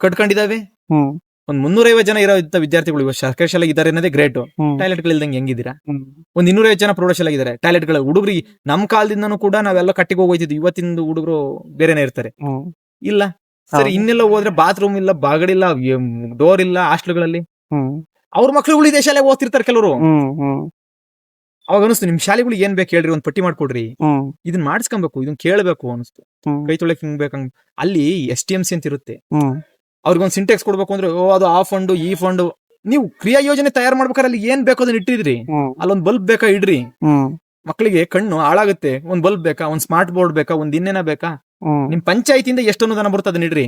ಕಟ್ಕೊಂಡಿದಾವೆ. ಒಂದ್ 350 ಜನ ಇರೋ ವಿದ್ಯಾರ್ಥಿಗಳು ಇವಾಗ ಸರ್ಕಾರಿ ಶಾಲೆ ಇದ್ದಾರೆ ಅನ್ನೋದೇ ಗ್ರೇಟ್. ಟಾಯ್ಲೆಟ್ ಗಳಿಲ್ದಂಗೆ ಹೆಂಗಿದ್ದೀರಾ? ಒಂದ್ 250 ಜನ ಪ್ರೌಢಶಾಲೆ ಇದ್ದಾರೆ, ಟಾಯ್ಲೆಟ್ ಗಳು. ಹುಡುಗ್ರಿ ನಮ್ ಕಾಲದಿಂದನೂ ಕೂಡ ನಾವೆಲ್ಲ ಕಟ್ಟಿಗೆ ಹೋಗ್ತಿದ್ವಿ. ಇವತ್ತಿನ ಹುಡುಗರು ಬೇರೆನೆ ಇರ್ತಾರೆ. ಇಲ್ಲ ಸರಿ, ಇನ್ನೆಲ್ಲ ಹೋದ್ರೆ ಬಾತ್ರೂಮ್ ಇಲ್ಲ, ಬಾಗಡಿಲ್ಲ, ಡೋರ್ ಇಲ್ಲ ಹಾಸ್ಟೆಲ್ಗಳಲ್ಲಿ. ಅವ್ರ ಮಕ್ಳುಗಳು ಇದೇ ಶಾಲೆ ಓದ್ತಿರ್ತಾರೆ ಕೆಲವರು. ಅವಾಗ ಅನಿಸ್ತು, ನಿಮ್ ಶಾಲೆಗಳು ಏನ್ ಬೇಕು ಹೇಳ್ರಿ, ಒಂದ್ ಪಟ್ಟಿ ಮಾಡ್ಕೊಡ್ರಿ, ಇದನ್ನ ಮಾಡಿಸ್ಕೊಬೇಕು, ಇದನ್ನ ಕೇಳ್ಬೇಕು ಅನಿಸ್ತು. ಕೈ ತೊಳೆಕ್ ಹಿಂಗ್ ಬೇಕಂಗ್. ಅಲ್ಲಿ STMC ಅಂತ ಇರುತ್ತೆ, ಅವ್ರಿಗೊಂದು ಸಿಂಟೆಕ್ಸ್ ಕೊಡ್ಬೇಕು ಅಂದ್ರೆ ಅದು ಆ ಫಂಡು ಈ ಫಂಡು. ನೀವು ಕ್ರಿಯಾ ಯೋಜನೆ ತಯಾರು ಮಾಡ್ಬೇಕಾದ್ರೆ ಅಲ್ಲಿ ಏನ್ ಬೇಕೋ ಅದನ್ನ ಇಟ್ಟಿದ್ರಿ. ಅಲ್ಲೊಂದ್ ಬಲ್ಬ್ ಬೇಕಾ ಇಡ್ರಿ. ಮಕ್ಕಳಿಗೆ ಕಣ್ಣು ಹಾಳಾಗುತ್ತೆ, ಒಂದ್ ಬಲ್ಬ್ ಬೇಕಾ, ಒಂದ್ ಸ್ಮಾರ್ಟ್ ಬೋರ್ಡ್ ಬೇಕಾ, ಒಂದ್ ಇನ್ನೇನ ಬೇಕಾ. ನಿಮ್ ಪಂಚಾಯತಿಯಿಂದ ಎಷ್ಟು ಅನುದಾನ ಬರುತ್ತೆ ಅದನ್ನ ಇಡ್ರಿ.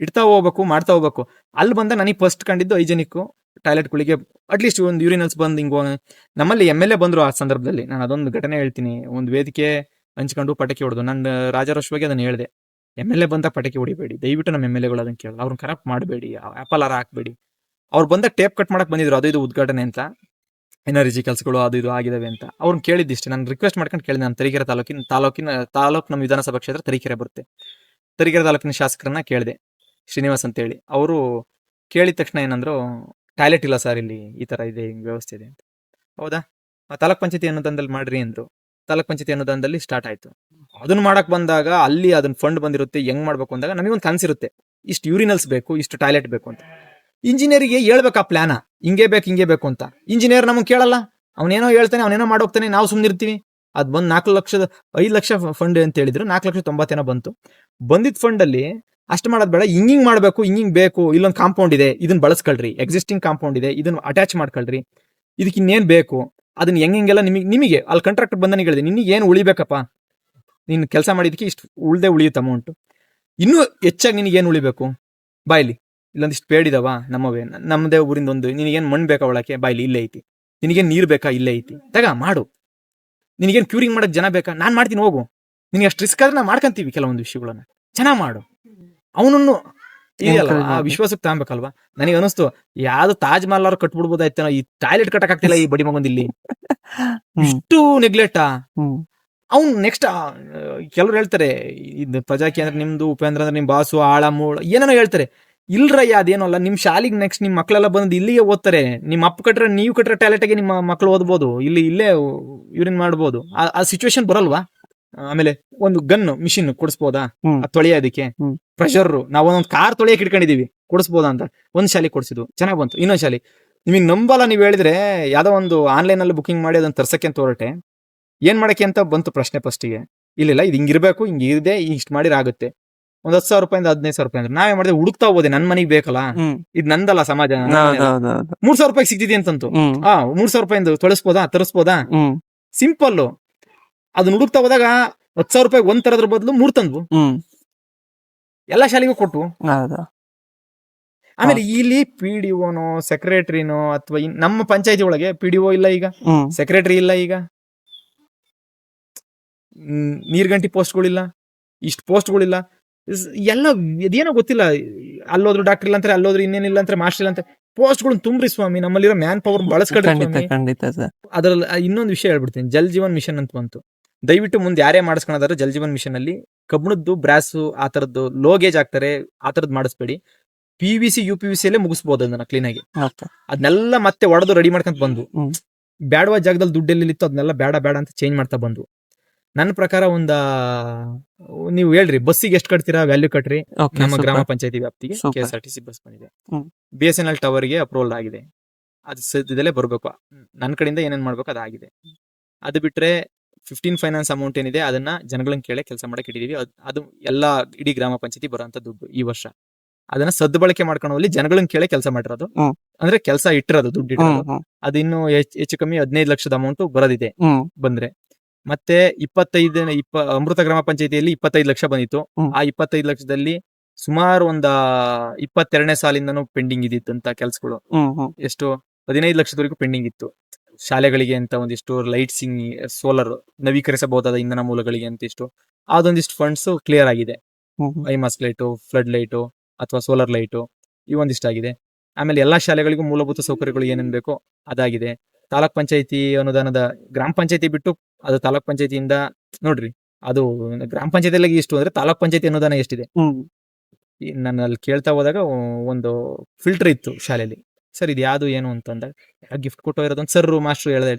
ಇಡ್ತಾ ಹೋಗ್ಬೇಕು, ಮಾಡ್ತಾ ಹೋಗ್ಬೇಕು. ಅಲ್ಲಿ ಬಂದ ನನಗೆ ಫಸ್ಟ್ ಕಂಡಿದ್ದು ಹೈಜೆನಿಕ್ ಟಾಯ್ಲೆಟ್ಗಳಿಗೆ ಅಟ್ಲೀಸ್ಟ್ ಒಂದು ಯೂರಿನಲ್ಸ್ ಬಂದ್ ಹಿಂಗೋ. ನಮ್ಮಲ್ಲಿ MLA ಬಂದ್ರು ಆ ಸಂದರ್ಭದಲ್ಲಿ. ನಾನು ಅದೊಂದು ಘಟನೆ ಹೇಳ್ತೀನಿ. ಒಂದು ವೇದಿಕೆ ಹಂಚ್ಕೊಂಡು ಪಟಾಕಿ ಹೊಡೆದು, ನಾನು ರಾಜಾರೋಷವಾಗಿ ಅದನ್ನ ಹೇಳಿದೆ, MLA ಬಂದಾಗ ಪಟಾಕಿ ಹೊಡಿಬೇಡಿ, ದಯವಿಟ್ಟು ನಮ್ಮ MLAಗಳು ಅದನ್ನ ಕೇಳಲ್ಲ, ಅವ್ರನ್ನ ಕರಪ್ಟ್ ಮಾಡಬೇಡಿ, ಆಪಲ್ ಹಾರ ಹಾಕ್ಬೇಡಿ. ಅವ್ರು ಬಂದಾಗ ಟೇಪ್ ಕಟ್ ಮಾಡಕ್ ಬಂದಿದ್ರು, ಅದು ಇದು ಉದ್ಘಾಟನೆ ಅಂತ, ಎನರ್ಜಿ ಕೆಲಸಗಳು ಅದು ಇದು ಆಗಿದಾವೆ ಅಂತ. ಅವ್ರನ್ನ ಕೇಳಿದ್ದಿಷ್ಟೇ, ನಾನು ರಿಕ್ವೆಸ್ಟ್ ಮಾಡ್ಕೊಂಡು ಕೇಳಿದೆ. ನಾನು ತರೀಕೆರೆ ತಾಲೂಕು ನಮ್ಮ ವಿಧಾನಸಭಾ ಕ್ಷೇತ್ರ ತರೀಕೆರೆ ಬರುತ್ತೆ. ತರೀಕೆರೆ ತಾಲೂಕಿನ ಶಾಸಕರನ್ನ ಕೇಳಿದೆ, ಶ್ರೀನಿವಾಸ್ ಅಂತ ಹೇಳಿ. ಅವರು ಕೇಳಿದ ತಕ್ಷಣ ಏನಂದ್ರು, ಟಾಯ್ಲೆಟ್ ಇಲ್ಲ ಸರ್ ಇಲ್ಲಿ, ಈ ತರ ಇದೆ, ಹಿಂಗ್ ವ್ಯವಸ್ಥೆ ಇದೆ ಅಂತ. ಹೌದಾ, ತಾಲೂಕ್ ಪಂಚಾಯತಿ ಅನುದಾನದಲ್ಲಿ ಮಾಡ್ರಿ ಅಂದ್ರು. ತಾಲೂಕ್ ಪಂಚಾಯತಿ ಅನುದಾನದಲ್ಲಿ ಸ್ಟಾರ್ಟ್ ಆಯ್ತು. ಅದನ್ನ ಮಾಡಕ್ ಬಂದಾಗ ಅಲ್ಲಿ ಅದನ್ನ ಫಂಡ್ ಬಂದಿರುತ್ತೆ, ಹೆಂಗ್ ಮಾಡ್ಬೇಕು ಅಂದಾಗ ನಮಗೊಂದು ಕನ್ಸಿರುತ್ತೆ, ಇಷ್ಟು ಯೂರಿನಲ್ಸ್ ಬೇಕು, ಇಷ್ಟು ಟಾಯ್ಲೆಟ್ ಬೇಕು ಅಂತ. ಇಂಜಿನಿಯರಿಗೆ ಹೇಳ್ಬೇಕು ಆ ಪ್ಲಾನ, ಹಿಂಗೆ ಬೇಕು ಅಂತ. ಇಂಜಿನಿಯರ್ ನಮಗೆ ಕೇಳಲ್ಲ, ಅವನೇನೋ ಹೇಳ್ತಾನೆ, ಅವನೇನೋ ಮಾಡೋಗ್ತಾನೆ, ನಾವು ಸುಮ್ನಿರ್ತೀವಿ. ಅದ್ ಬಂದ್ 5 ಲಕ್ಷ ಫಂಡ್ ಅಂತ ಹೇಳಿದ್ರು. 4,90,000 ಬಂತು. ಬಂದಿದ್ ಫಂಡ್ ಅಲ್ಲಿ ಅಷ್ಟು ಮಾಡೋದ್ ಬೇಡ, ಹಿಂಗಿಂಗ್ ಮಾಡ್ಬೇಕು, ಹಿಂಗಿಂಗ್ ಬೇಕು, ಇಲ್ಲೊಂದು ಕಾಂಪೌಂಡ್ ಇದೆ, ಇದನ್ನ ಬಳಸ್ಕೊಳ್ರಿ, ಎಕ್ಸಿಸ್ಟಿಂಗ್ ಕಾಂಪೌಂಡ್ ಇದೆ, ಇದನ್ನ ಅಟ್ಯಾಚ್ ಮಾಡ್ಕೊಳ್ರಿ, ಇದಕ್ಕೆ ಇನ್ನೇನ್ ಬೇಕು ಅದನ್ನ ಹೆಂಗೆಲ್ಲ ನಿಮಗೆ ಅಲ್ಲಿ ಕಾಂಟ್ರಾಕ್ಟರ್ ಬಂದನಿಗೆ ಹೇಳಿದೆ, ನಿನಗೆ ಏನು ಉಳಿಬೇಕಪ್ಪ, ನೀನು ಕೆಲಸ ಮಾಡಿದಕ್ಕೆ ಇಷ್ಟು ಉಳ್ದೆ ಉಳಿಯುತ್ತೆ ಅಮೌಂಟ್, ಇನ್ನೂ ಹೆಚ್ಚಾಗಿ ನಿನಗೆ ಏನು ಉಳಿಬೇಕು, ಬಾಯ್ಲಿ ಇಲ್ಲೊಂದಿಷ್ಟು ಪೇಡಿದಾವ ನಮ್ಮವೇ, ನಮ್ಮದೇ ಊರಿಂದ ಒಂದು, ನಿನಗೇನು ಮಣ್ಣು ಬೇಕಾ ಒಳಕ್ಕೆ, ಬಾಯ್ಲಿ ಇಲ್ಲೇ ಐತಿ, ನಿನಗೇನು ನೀರು ಬೇಕಾ ಇಲ್ಲೇ ಐತಿ, ತಗ ಮಾಡು, ನಿನಗೇನು ಕ್ಯೂರಿಂಗ್ ಮಾಡಕ್ ಜನ ಬೇಕಾ, ನಾನು ಮಾಡ್ತೀನಿ ಹೋಗು, ನಿನಗೆ ಅಷ್ಟು ರಿಸ್ಕ್ ಆದ್ರೆ ನಾವು ಮಾಡ್ಕೊಂತೀವಿ ಕೆಲವೊಂದು ವಿಷಯಗಳನ್ನ, ಚೆನ್ನಾಗಿ ಮಾಡು. ಅವನನ್ನು ಇದೆಯಲ್ಲ ಆ ವಿಶ್ವಾಸಕ್ಕೆ ತಗೊಬೇಕಲ್ವಾ. ನನಗೆ ಅನಿಸ್ತು, ಯಾವ್ದು ತಾಜ್ ಮಹಲ್ ಅವ್ರು ಕಟ್ಬಿಡ್ಬೋದಾಯ್ತೇನೋ, ಈ ಟಾಯ್ಲೆಟ್ ಕಟ್ಟಕ್ ಆಗ್ತಿಲ್ಲ ಈ ಬಡಿ ಮಗಂದ್ ಇಲ್ಲಿ, ಇಷ್ಟು ನೆಗ್ಲೆಕ್ಟಾ. ಅವ್ನು ನೆಕ್ಸ್ಟ್ ಕೆಲವ್ರು ಹೇಳ್ತಾರೆ, ಇದು ಪ್ರಜಾಕಿ ಅಂದ್ರೆ ನಿಮ್ದು, ಉಪೇಂದ್ರ ಅಂದ್ರೆ ನಿಮ್ ಬಾಸು, ಆಳ ಮೂಳ ಏನೇನೋ ಹೇಳ್ತಾರೆ. ಇಲ್ರಯ್ಯ ಅದೇನೋ ಅಲ್ಲ, ನಿಮ್ ಶಾಲೆಗೆ ನೆಕ್ಸ್ಟ್ ನಿಮ್ ಮಕ್ಳೆಲ್ಲ ಬಂದು ಇಲ್ಲಿಗೆ ಓದ್ತಾರೆ. ನಿಮ್ಮ ಅಪ್ಪ ಕಟ್ರೆ, ನೀವು ಕಟ್ರೆ ಟಾಯ್ಲೆಟ್ಗೆ ನಿಮ್ಮ ಮಕ್ಳು ಓದ್ಬೋದು, ಇಲ್ಲೇ ಯೂರಿನ್ ಮಾಡ್ಬೋದು. ಆ ಸಿಚುವೇಶನ್ ಬರಲ್ವಾ? ಆಮೇಲೆ ಒಂದು ಗನ್ ಮಿಷಿನ್ ಕೊಡಿಸ್ಬೋದಾ ತೊಳೆಯೋದಕ್ಕೆ, ಪ್ರೆಷರ್ ನಾವೊಂದೊಂದು ಕಾರ್ ತೊಳೆಯಕ್ಕೆ ಇಟ್ಕೊಂಡಿದೀವಿ, ಕೊಡಿಸ್ಬೋದಾ ಅಂತ ಒಂದ್ ಶಾಲೆ ಕೊಡ್ಸಿದ್ವು, ಚೆನ್ನಾಗ್ ಬಂತು. ಇನ್ನೊಂದ್ ಶಾಲೆ ನಿಮಗೆ ನಂಬಲ್ಲ, ನೀವ್ ಹೇಳಿದ್ರೆ ಯಾವ್ದೋ ಒಂದು ಆನ್ಲೈನ್ ಅಲ್ಲಿ ಬುಕಿಂಗ್ ಮಾಡಿ ಅದನ್ನ ತರ್ಸಕ್ಕೆ ಅಂತ ಹೊರಟೆ, ಏನ್ ಮಾಡಕ್ಕೆ ಅಂತ ಬಂತು ಪ್ರಶ್ನೆ ಫಸ್ಟಿಗೆ. ಇಲ್ಲ ಇದು ಹಿಂಗಿರ್ಬೇಕು, ಹಿಂಗಿದೆ, ಇಷ್ಟು ಮಾಡಿರ ಆಗುತ್ತೆ. ಒಂದ್ 10,000 ರೂಪಾಯಿಂದ 15,000 ರೂಪಾಯಿ ಅಂದ್ರೆ ನಾವೇ ಮಾಡಿದ್ರೆ ಹುಡುಕ್ತಾ ಹೋದೆ, ನನ್ ಮನೆಗ್ ಬೇಕಲ್ಲ, ಇದು ನಂದಲ್ಲ ಸಮಾಜ. 3,000 ರೂಪಾಯಿ ಸಿಗ್ತಿದೆ ಅಂತಂತು. 3,000 ರೂಪಾಯಿಂದ ತೊಳಸ್ಬೋದಾ, ತರಿಸ್ಬೋದಾ, ಸಿಂಪಲ್. ಅದನ್ನ ಹುಡುಕ್ತಾ ಹೋದಾಗ 10,000 ರೂಪಾಯಿ ಒಂದ್ ತರದ್ರ ಬದಲು 3 ತಂದ್ವು, ಎಲ್ಲಾ ಶಾಲೆಗೂ ಕೊಟ್ಟು. ಆಮೇಲೆ ಇಲ್ಲಿ PDOನೋ ಸೆಕ್ರೆಟರಿನೋ ಅಥವಾ ನಮ್ಮ ಪಂಚಾಯತಿ ಒಳಗೆ PDO ಇಲ್ಲ ಈಗ, ಸೆಕ್ರೆಟರಿ ಇಲ್ಲ ಈಗ, ನೀರ್ಗಂಟಿ ಪೋಸ್ಟ್ಗಳಿಲ್ಲ, ಇಷ್ಟು ಪೋಸ್ಟ್ಗಳಿಲ್ಲ, ಎಲ್ಲ ಇದೇನೋ ಗೊತ್ತಿಲ್ಲ. ಅಲ್ಲೋದ್ರು ಡಾಕ್ಟರ್ ಇಲ್ಲ ಅಂತಾರೆ, ಅಲ್ಲೋದ್ರು ಇನ್ನೇನಿಲ್ಲ ಅಂತಾರೆ, ಮಾಸ್ಟರ್ ಇಲ್ಲ ಅಂತಾರೆ. ಪೋಸ್ಟ್ಗಳು ತುಂಬ್ರಿ ಸ್ವಾಮಿ, ನಮ್ಮಲ್ಲಿರೋ ಮ್ಯಾನ್ ಪವರ್ ಬಳಸ್ಕೊಳ್ರಿ. ಅದ್ರಲ್ಲಿ ಇನ್ನೊಂದು ವಿಷಯ ಹೇಳ್ಬಿಡ್ತೀನಿ, ಜಲ್ ಜೀವನ್ ಮಿಷನ್ ಅಂತ ಬಂತು. ದಯವಿಟ್ಟು ಮುಂದೆ ಯಾರೇ ಮಾಡಿಸ್ಕೊಳ್ಳೋದಾದ್ರೆ ಜಲ್ ಜೀವನ್ ಮಿಷನ್ ಅಲ್ಲಿ ಕಬ್ಬಿಣದ್ದು, ಬ್ರಾಸು, ಆ ತರದ್ದು ಲೋಗೇಜ್ ಹಾಕ್ತಾರೆ, ಆ ತರದ್ ಮಾಡಿಸ್ಬೇಡಿ. PVC UPVC ಅಲ್ಲೇ ಮುಗಿಸ್ಬೋದು ಅದನ್ನ ಕ್ಲೀನ್ ಆಗಿ. ಓಕೆ. ಅದನ್ನೆಲ್ಲ ಮತ್ತೆ ಒಡೆದು ರೆಡಿ ಮಾಡ್ಕೊಂತ ಬಂದು ಹ್ಮ್. ಬ್ಯಾಡವಾದ ಜಾಗದಲ್ಲಿ ದುಡ್ಡು ಎಲ್ಲಿತ್ತು ಅದನ್ನೆಲ್ಲ ಬೇಡ ಬೇಡ ಅಂತ ಚೇಂಜ್ ಮಾಡ್ತಾ ಬಂದು ನನ್ನ ಪ್ರಕಾರ ನೀವು ಹೇಳ್ರಿ ಬಸ್ಸಿಗೆ ಎಷ್ಟು ಕಟ್ತೀರಾ ವ್ಯಾಲ್ಯೂ ಕಟ್ರಿ. ಓಕೆ, ನಮ್ಮ ಗ್ರಾಮ ಸೂಪರ್. ಪಂಚಾಯತಿ ವ್ಯಾಪ್ತಿಗೆ Super. KSRTC ಬಸ್ ಬಂದಿದೆ. ಹ್ಮ್. BSNL ಟವರ್ಗೆ ಅಪ್ರೂವಲ್ ಆಗಿದೆ. ಅದು ಸದ್ಯದಲ್ಲೇ ಬರ್ಬೇಕು. ನನ್ನ ಕಡೆಯಿಂದ ಏನೇನ್ ಮಾಡ್ಬೇಕು ಅದಾಗಿದೆ. ಅದು ಬಿಟ್ರೆ 15 ಫೈನಾನ್ಸ್ ಅಮೌಂಟ್ ಏನಿದೆ ಅದನ್ನ ಜನಗಳನ್ನ ಕೇಳಿ ಕೆಲಸ ಮಾಡಕ್ ಇಟ್ಟಿದೀವಿ. ಅದು ಎಲ್ಲಾ ಇಡೀ ಗ್ರಾಮ ಪಂಚಾಯತಿ ಬರೋಂತ ದುಡ್ಡು ಈ ವರ್ಷ. ಅದನ್ನ ಸದ್ಬಳಕೆ ಮಾಡ್ಕೊಳ್ಳೋಲ್ಲಿ ಜನಗಳನ್ನ ಕೇಳಿ ಕೆಲಸ ಮಾಡಿರೋದು. ಹ್ಮ್. ಅಂದ್ರೆ ಕೆಲಸ ಇಟ್ಟಿರೋದು ದುಡ್ಡು ಹ್ಮ್, ಇಟ್ಟಿರೋದು. ಹ್ಮ್, ಅದು ಇನ್ನು ಹೆಚ್ಚು ಕಮ್ಮಿ 15 ಲಕ್ಷದ ಅಮೌಂಟ್ ಬರೋದಿದೆ ಹ್ಮ್, ಬಂದ್ರೆ. ಮತ್ತೆ ಅಮೃತ ಗ್ರಾಮ ಪಂಚಾಯತಿಯಲ್ಲಿ 25 ಲಕ್ಷ ಬಂದಿತ್ತು. ಹ್ಮ್. ಆ 25 ಲಕ್ಷದಲ್ಲಿ ಸುಮಾರು 22ನೇ ಸಾಲಿಂದನೂ ಪೆಂಡಿಂಗ್ ಇದ್ದಿತ್ತಂತ ಕೆಲ್ಸಗಳು. ಹ್ಮ್, ಹ್ಮ್. ಎಷ್ಟು 15 ಲಕ್ಷದವರೆಗೂ ಪೆಂಡಿಂಗ್ ಇತ್ತು. ಶಾಲೆಗಳಿಗೆ ಅಂತ ಒಂದಿಷ್ಟು ಲೈಟ್ಸಿಂಗ್, ಸೋಲಾರ್, ನವೀಕರಿಸಬಹುದಾದ ಇಂಧನ ಮೂಲಗಳಿಗೆ ಅಂತ ಇಷ್ಟು ಅದೊಂದಿಷ್ಟು ಫಂಡ್ಸ್ ಕ್ಲಿಯರ್ ಆಗಿದೆ. ಹ್ಮ್, ಹ್ಮ್. ಐಮಾಸ್ ಲೈಟು, ಫ್ಲಡ್ ಲೈಟು ಅಥವಾ ಸೋಲಾರ್ ಲೈಟು ಇವೊಂದಿಷ್ಟು ಆಗಿದೆ. ಆಮೇಲೆ ಎಲ್ಲಾ ಶಾಲೆಗಳಿಗೂ ಮೂಲಭೂತ ಸೌಕರ್ಯಗಳು ಏನೇನ್ ಬೇಕೋ ಅದಾಗಿದೆ. ತಾಲೂಕ್ ಪಂಚಾಯತಿ ಅನುದಾನದ ಗ್ರಾಮ ಪಂಚಾಯತಿ ಬಿಟ್ಟು ಅದು ತಾಲೂಕ್ ಪಂಚಾಯತಿಯಿಂದ ನೋಡ್ರಿ, ಅದು ಗ್ರಾಮ ಪಂಚಾಯತಿಯಲ್ಲಿ ಇಷ್ಟು ಅಂದ್ರೆ ತಾಲೂಕ್ ಪಂಚಾಯತಿ ಅನುದಾನ ಎಷ್ಟಿದೆ. ಹ್ಮ್. ನಾನು ಅಲ್ಲಿ ಕೇಳ್ತಾ ಹೋದಾಗ ಒಂದು ಫಿಲ್ಟರ್ ಇತ್ತು ಶಾಲೆಯಲ್ಲಿ. ಸರ್ ಇದು ಯಾವ್ದು ಏನು ಅಂತಂದಾಗ ಗಿಫ್ಟ್ ಕೊಟ್ಟು ಇರೋದೊಂದು ಸರ್ ಮಾಸ್ಟರ್ ಹೇಳ್ದೆ.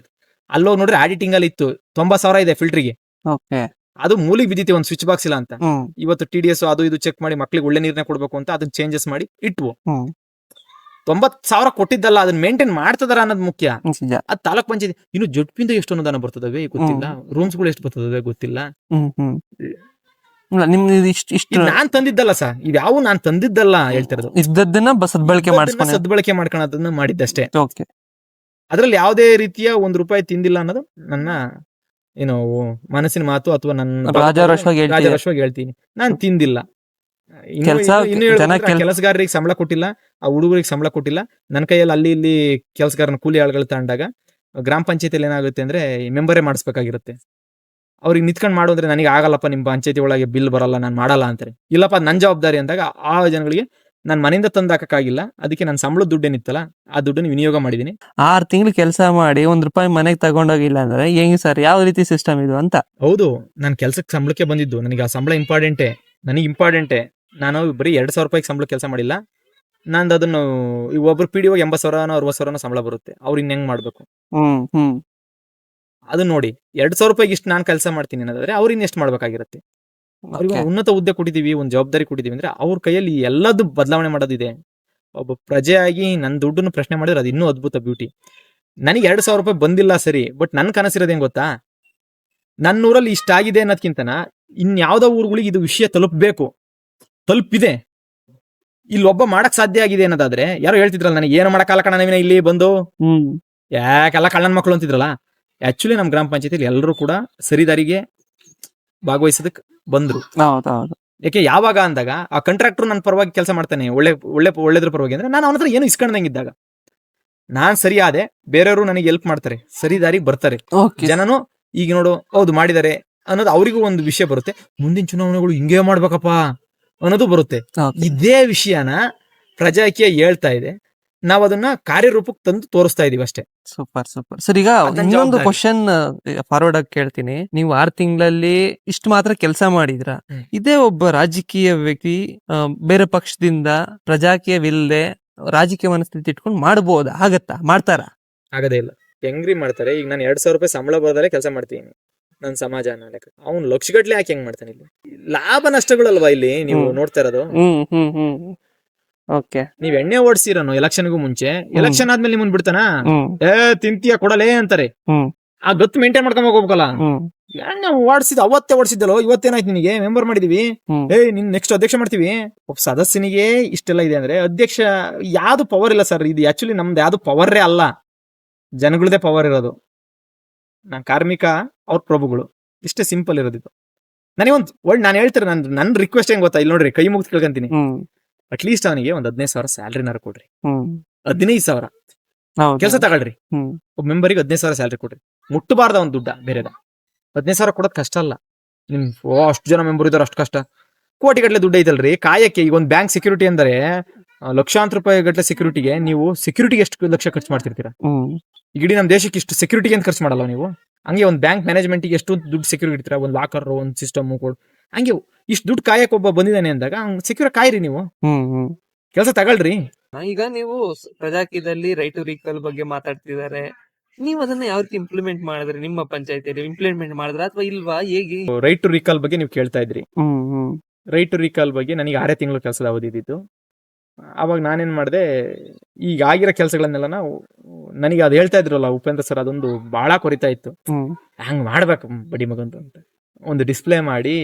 ಅಲ್ಲೋಗಿ ನೋಡ್ರಿ ಆಡಿಟಿಂಗ್ ಅಲ್ಲಿ ಇತ್ತು 90,000 ಇದೆ ಫಿಲ್ಟರ್ಗೆ. ಓಕೆ. ಅದು ಮೂಲಿಗೆ ಬಿದ್ದಿತ್ತೆ, ಒಂದು ಸ್ವಿಚ್ ಬಾಕ್ಸ್ ಇಲ್ಲ ಅಂತ. ಹ್ಮ್, ಇವತ್ತು TDS ಅದು ಇದು ಚೆಕ್ ಮಾಡಿ ಮಕ್ಳಿಗೆ ಒಳ್ಳೆ ನೀರನ್ನ ಕೊಡ್ಬೇಕು ಅಂತ ಅದನ್ನ ಚೇಂಜಸ್ ಮಾಡಿ ಇಟ್ವು. ಹ್ಮ್. 90,000 ಕೊಟ್ಟಿದ್ದಲ್ಲ, ಅದನ್ನ ಮೇಂಟೈನ್ ಮಾಡ್ತದಾರ ಅನ್ನೋದು ಮುಖ್ಯ. ನಿಜ. ಅದು ತಾಲೂಕ್ ಪಂಚಾಯತಿ. ಇನ್ನು ಜಡ್ಪಿಂದ ಎಷ್ಟು ಅನುದಾನ ಬರ್ತದವೆ ಗೊತ್ತಿಲ್ಲ. ರೂಮ್ಸ್ ಗಳು ಎಷ್ಟು ಬರ್ತದವೆ ಗೊತ್ತಿಲ್ಲ. ಹ್ಮ್, ಹ್ಮ್. ಇಲ್ಲ, ನಿಮ್ದು ಇಷ್ಟು ಇದು ನಾನ್ ತಂದಿದ್ದಲ್ಲ ಸರ್, ಇದ್ಯಾವು ನಾನ್ ತಂದಿದ್ದಲ್ಲ ಹೇಳ್ತಿರೋದು. ಇದ್ದದ್ದನ್ನ ಸದ್ಬಳಕೆ ಮಾಡಿಸ್ಕೊಂಡು. ಸದ್ಬಳಕೆ ಮಾಡ್ಕೊಳ್ಳೋದನ್ನ ಮಾಡಿದ್ದಷ್ಟೇ. ಓಕೆ. ಅದ್ರಲ್ಲಿ ಯಾವುದೇ ರೀತಿಯ ₹1 ತಿಂದಿಲ್ಲ ಅನ್ನೋದು ನನ್ನ ಏನು ಮನಸ್ಸಿನ ಮಾತು ಅಥವಾ ನನ್ನ ರಾಜಾರೋಷವಾಗಿ ಹೇಳ್ತೀನಿ. ನಾನ್ ತಿಂದಿಲ್ಲ. ಕೆಲಸಗಾರರಿಗೆ ಸಂಬಳ ಕೊಟ್ಟಿಲ್ಲ, ಆ ಹುಡುಗರಿಗೆ ಸಂಬಳ ಕೊಟ್ಟಿಲ್ಲ. ನನ್ನ ಕೈಯಲ್ಲಿ ಅಲ್ಲಿ ಇಲ್ಲಿ ಕೆಲಸಗಾರನ ಕೂಲಿ ಆಳುಗಳು ತಗೊಂಡಾಗ ಗ್ರಾಮ ಪಂಚಾಯತಿಯಲ್ಲಿ ಏನಾಗುತ್ತೆ ಅಂದ್ರೆ ಮೆಂಬರೇ ಮಾಡಿಸ್ಬೇಕಾಗಿರುತ್ತೆ. ಅವ್ರಿಗೆ ನಿಂತ್ಕೊಂಡು ಮಾಡು ಅಂದ್ರೆ ನನಗೆ ಆಗಲ್ಲಪ್ಪ, ನಿಮ್ಮ ಪಂಚಾಯತಿ ಒಳಗೆ ಬಿಲ್ ಬರಲ್ಲ, ನಾನು ಮಾಡಲ್ಲ ಅಂತಾರೆ. ಇಲ್ಲಪ್ಪ ಅದು ನನ್ನ ಜವಾಬ್ದಾರಿ ಅಂದಾಗ ಆ ಜನಗಳಿಗೆ ನಾನು ಮನೆಯಿಂದ ತಂದು ಹಾಕಕ್ಕಾಗಿಲ್ಲ, ಅದಕ್ಕೆ ನನ್ನ ಸಂಬಳದ ದುಡ್ಡೇನಿತ್ತಲ್ಲ ಆ ದುಡ್ಡನ್ನು ವಿನಿಯೋಗ ಮಾಡಿದೀನಿ. 6 ತಿಂಗಳು ಕೆಲಸ ಮಾಡಿ ₹1 ಮನೆಗೆ ತಗೊಂಡೋಗಿಲ್ಲ ಅಂದ್ರೆ ಹೆಂಗ್ ಸರ್? ಯಾವ ರೀತಿ ಸಿಸ್ಟಮ್ ಇದು ಅಂತ? ಹೌದು, ನಾನು ಕೆಲ್ಸಕ್ಕೆ ಸಂಬಳಕ್ಕೆ ಬಂದಿದ್ದು. ನನಗೆ ಆ ಸಂಬಳ ಇಂಪಾರ್ಟೆಂಟೇ. ನಾನು ಬರೀ ₹2,000 ಸಂಬಳ ಕೆಲಸ ಮಾಡಿಲ್ಲ. ನಂದು ಅದನ್ನು ಒಬ್ರು PDO 80,000 60,000 ಸಂಬಳ ಬರುತ್ತೆ. ಅವ್ರು ಇನ್ ಹೆಂಗ್ ಮಾಡ್ಬೇಕು ಅದು ನೋಡಿ. ₹2,000 ಇಷ್ಟು ನಾನು ಕೆಲಸ ಮಾಡ್ತೀನಿ ಅನ್ನೋದಾದ್ರೆ ಅವ್ರು ಇನ್ನೆಷ್ಟು ಮಾಡ್ಬೇಕಾಗಿರುತ್ತೆ. ಅವ್ರಿಗೆ ಉನ್ನತ ಹುದ್ದೆ ಕೊಟ್ಟಿದೀವಿ, ಒಂದು ಜವಾಬ್ದಾರಿ ಕೊಟ್ಟಿದೀವಿ ಅಂದ್ರೆ ಅವ್ರ ಕೈಯಲ್ಲಿ ಎಲ್ಲದೂ ಬದಲಾವಣೆ ಮಾಡೋದಿದೆ. ಒಬ್ಬ ಪ್ರಜೆಯಾಗಿ ನನ್ನ ದುಡ್ಡನ್ನು ಪ್ರಶ್ನೆ ಮಾಡಿದ್ರೆ ಅದು ಇನ್ನೂ ಅದ್ಭುತ ಬ್ಯೂಟಿ. ನನಗೆ ₹2,000 ಬಂದಿಲ್ಲ ಸರಿ, ಬಟ್ ನನ್ ಕನಸಿರೋದು ಹೆಂಗ್ ಗೊತ್ತಾ? ನನ್ನ ಊರಲ್ಲಿ ಇಷ್ಟ ಆಗಿದೆ ಅನ್ನೋದ್ಕಿಂತನ ಇನ್ಯಾವುದೋ ಊರುಗಳಿಗೆ ಇದು ವಿಷಯ ತಲುಪಿದೆ, ಇಲ್ಲಿ ಒಬ್ಬ ಮಾಡಕ್ ಸಾಧ್ಯ ಆಗಿದೆ ಅನ್ನೋದಾದ್ರೆ. ಯಾರೋ ಹೇಳ್ತಿದ್ರಲ್ಲ ನನಗೆ ಏನು ಮಾಡಕ್ಕಾಗಲ್ಲ ಕಣ ನಾವಿನ ಇಲ್ಲಿ ಬಂದು ಯಾಕೆಲ್ಲ ಕಳ್ಳನ ಮಕ್ಕಳು ಅಂತಿದ್ರಲ್ಲ. ಆಕ್ಚುಲಿ ನಮ್ಮ ಗ್ರಾಮ ಪಂಚಾಯತಿಲಿ ಎಲ್ಲರೂ ಕೂಡ ಸರಿದಾರಿಗೆ ಭಾಗವಹಿಸೋದಕ್ಕೆ ಬಂದ್ರು. ಯಾಕೆ ಯಾವಾಗ ಅಂದಾಗ ಆ ಕಾಂಟ್ರಾಕ್ಟರ್ ನನ್ನ ಪರವಾಗಿ ಕೆಲಸ ಮಾಡ್ತಾನೆ, ಒಳ್ಳೆದ್ರ ಪರವಾಗಿ ಅಂದ್ರೆ ನಾನು ಅವನ ಹತ್ರ ಏನು ಇಸ್ಕೊಂಡಂಗಿದ್ದಾಗ ನಾನ್ ಸರಿ ಆದೆ, ಬೇರೆಯವರು ನನಗೆ ಹೆಲ್ಪ್ ಮಾಡ್ತಾರೆ, ಸರಿ ದಾರಿಗೆ ಬರ್ತಾರೆ. ಜನನು ಈಗ ನೋಡು ಹೌದು ಮಾಡಿದ್ದಾರೆ ಅನ್ನೋದು ಅವರಿಗೂ ಒಂದು ವಿಷಯ ಬರುತ್ತೆ. ಮುಂದಿನ ಚುನಾವಣೆಗಳು ಹಿಂಗೇ ಮಾಡ್ಬೇಕಪ್ಪ ಅನ್ನೋದು ಬರುತ್ತೆ. ಇದೇ ವಿಷಯನ ಪ್ರಜಾಕೀಯ ಹೇಳ್ತಾ ಇದೆ, ನಾವ್ ಅದನ್ನ ಕಾರ್ಯರೂಪಕ್ಕೆ ತಂದು ತೋರಿಸ್ತಾ ಇದೀವಿ ಅಷ್ಟೇ. ಸೂಪರ್. ಸರ್, ಈಗ ಇನ್ನೊಂದು ಕ್ವಶನ್ ಫಾರ್ವರ್ಡ್ ಆಗಿ ಕೇಳ್ತೀನಿ. ನೀವು 6 ತಿಂಗಳಲ್ಲಿ ಇಷ್ಟು ಮಾತ್ರ ಕೆಲಸ ಮಾಡಿದ್ರ, ಇದೇ ಒಬ್ಬ ರಾಜಕೀಯ ವ್ಯಕ್ತಿ ಬೇರೆ ಪಕ್ಷದಿಂದ ಪ್ರಜಾಕೀಯವಿಲ್ಲದೆ ರಾಜಕೀಯ ಮನಸ್ಥಿತಿ ಇಟ್ಕೊಂಡು ಮಾಡಬಹುದಾ? ಮಾಡ್ತಾರ? ಆಗದೇ ಇಲ್ಲ. ಹೆಂಗ್ರಿ ಮಾಡ್ತಾರೆ? ಈಗ ನಾನು ₹2,000 ಸಂಬಳ ಬರೋದಲ್ಲೇ ಕೆಲಸ ಮಾಡ್ತೀನಿ ನನ್ನ ಸಮಾಜ ಲೆಕ್ಕ. ಅವ್ನು ಲಕ್ಷಗಟ್ಲೆ ಯಾಕೆ ಹೆಂಗ್ ಮಾಡ್ತಾನೆ? ಇಲ್ಲಿ ಲಾಭ ನಷ್ಟಗಳಲ್ವಾ ಇಲ್ಲಿ ನೀವು ನೋಡ್ತಾ ಇರೋದು. ನೀವ್ ಎಣ್ಣೆ ಓಡಿಸಿರೋನು ಎಲೆಕ್ಷನ್ಗೂ ಮುಂಚೆ, ಎಲೆಕ್ಷನ್ ಆದ್ಮೇಲೆ ನಿಮ್ಮನ್ ಬಿಡ್ತಾನ ತಿಂತೀಯ ಕೊಡಲೇ ಅಂತಾರೆ. ಆ ಗತ್ತು ಮೇಂಟೈನ್ ಮಾಡ್ಕೊಂಡ್ ಹೋಗ್ಬೇಕಲ್ಲ. ಎಣ್ಣೆ ಅವತ್ತೇ ಓಡಿಸಿದ್ದಲ್ಲೋ, ಇವತ್ತೇನಾಯ್ತು ನಿನಗೆ ಮೆಂಬರ್ ಮಾಡಿದೀವಿ, ನಿನ್ ನೆಕ್ಸ್ಟ್ ಅಧ್ಯಕ್ಷ ಮಾಡ್ತೀವಿ. ಒಬ್ಬ ಸದಸ್ಯನಿಗೆ ಇಷ್ಟೆಲ್ಲ ಇದೆ ಅಂದ್ರೆ ಅಧ್ಯಕ್ಷ ಯಾವ್ದು ಪವರ್ ಇಲ್ಲ ಸರ್. ಇದು ಆಕ್ಚುಲಿ ನಮ್ದು ಯಾವ್ದು ಪವರೇ ಅಲ್ಲ, ಜನಗಳದೇ ಪವರ್ ಇರೋದು. ನಾನ್ ಕಾರ್ಮಿಕ, ಅವ್ರ ಪ್ರಭುಗಳು, ಇಷ್ಟೇ ಸಿಂಪಲ್ ಇರೋದಿತ್ತು. ನನಗೊಂದು ನಾನು ಹೇಳ್ತಾರೆ, ನನ್ ರಿಕ್ವೆಸ್ಟ್ ಹೆಂಗ್ ಗೊತ್ತಾ? ಇಲ್ಲಿ ನೋಡ್ರಿ, ಕೈ ಮುಗಿದು ಕೇಳ್ಕೊಂತೀನಿ, ಅಟ್ಲೀಸ್ಟ್ ಅವನಿಗೆ ಒಂದು 15,000 ಸ್ಯಾಲ್ರಿನಾರು ಕೊಡ್ರಿ. 15,000 ಕೆಲಸ ತಗೊಳ್ರಿ. ಒಬ್ಬ ಮೆಂಬರಿಗೆ 15,000 ಸ್ಯಾಲ್ರಿ ಕೊಡ್ರಿ. ಮುಟ್ಟಬಾರ್ದ ಒಂದು ದುಡ್ಡ ಬೇರೆದ. 15,000 ಕೊಡೋದ್ ಕಷ್ಟ ಅಲ್ಲ. ನಿಮ್ ಅಷ್ಟು ಜನ ಮೆಂಬರ್ ಇದಾರೆ, ಅಷ್ಟು ಕಷ್ಟ. ಕೋಟಿ ಗಟ್ಟಲೆ ದುಡ್ಡು ಐತಲ್ರಿ ಕಾಯಕ್ಕೆ. ಈಗ ಒಂದು ಬ್ಯಾಂಕ್ ಸೆಕ್ಯೂರಿಟಿ ಅಂದ್ರೆ ಲಕ್ಷಾಂತರ ರೂಪಾಯಿ ಗಟ್ಟಲೆ ಸೆಕ್ಯೂರಿಟಿಗೆ, ನೀವು ಸೆಕ್ಯೂರಿಟಿಗೆ ಎಷ್ಟು ಲಕ್ಷ ಖರ್ಚು ಮಾಡ್ತಿರ್ತೀರಾ? ಇಡೀ ನಮ್ಮ ದೇಶಕ್ಕೆ ಇಷ್ಟು ಸೆಕ್ಯೂರಿಟಿಗೆ ಅಂತ ಖರ್ಚು ಮಾಡಲ್ಲ ನೀವು. ಹಂಗೆ ಒಂದು ಬ್ಯಾಂಕ್ ಮ್ಯಾನೇಜ್ಮೆಂಟ್ಗೆ ಎಷ್ಟು ದುಡ್ಡು ಸೆಕ್ಯೂರಿಟಿ ಇರ್ತೀರಾ? ಒಂದು ಲಾಕರ್, ಒಂದು ಸಿಸ್ಟಮ್ ಕೊಡು. ಹಂಗೆ ಇಷ್ಟು ದುಡ್ಡು ಕಾಯಕ್ಕೆ ಒಬ್ಬ ಬಂದಿದ್ದಾನೆ ಅಂದಾಗ ಸೆಕ್ಯೂರ್ ಕಾಯಿರಿ ನೀವು. ಕೆಲಸ ತಗೊಳ್ರಿ. ಈಗ ನೀವು ಪ್ರಜಾಕೀಯದಲ್ಲಿ ರೈಟ್ ಟು ರಿಕಾಲ್ ಬಗ್ಗೆ ಮಾತಾಡ್ತಿದ್ದಾರೆ, ನೀವು ಅದನ್ನ ಯಾವ ರೀತಿ ಇಂಪ್ಲಿಮೆಂಟ್ ಮಾಡಿದ್ರಿ ನಿಮ್ಮ ಪಂಚಾಯತಿಯಲ್ಲಿ? ಇಂಪ್ಲಿಮೆಂಟ್ ಮಾಡಿದ್ರ ಅಥವಾ ಇಲ್ವಾ, ಹೇಗೆ? ರೈಟ್ ಟು ರೀಕಾಲ್ ಬಗ್ಗೆ ನೀವು ಕೇಳ್ತಾ ಇದ್ರಿ. ಹ್ಮ್ ರೈಟ್ ಟು ರೀಕಾಲ್ ಬಗ್ಗೆ ನನಗೆ 6 ತಿಂಗಳು ಕೆಲಸದ ಅವಧಿ ಇದ್ದಿತ್ತು. ಅವಾಗ ನಾನೇನ್ ಮಾಡಿದೆ, ಈಗ ಆಗಿರೋ ಕೆಲಸಗಳನ್ನೆಲ್ಲ ನಾವು ನನಗೆ ಅದು ಹೇಳ್ತಾ ಇದ್ರಲ್ಲ ಉಪೇಂದ್ರ ಸರ್, ಅದೊಂದು ಬಹಳ ಕೊರಿತಾ ಇತ್ತು. ಹ್ಮ್ ಹಂಗ್ ಮಾಡ್ಬೇಕು ಬಡಿ ಮಗಂತು ಅಂತ ಒಂದು ಡಿಸ್ಪ್ಲೇ ಮಾಡಿ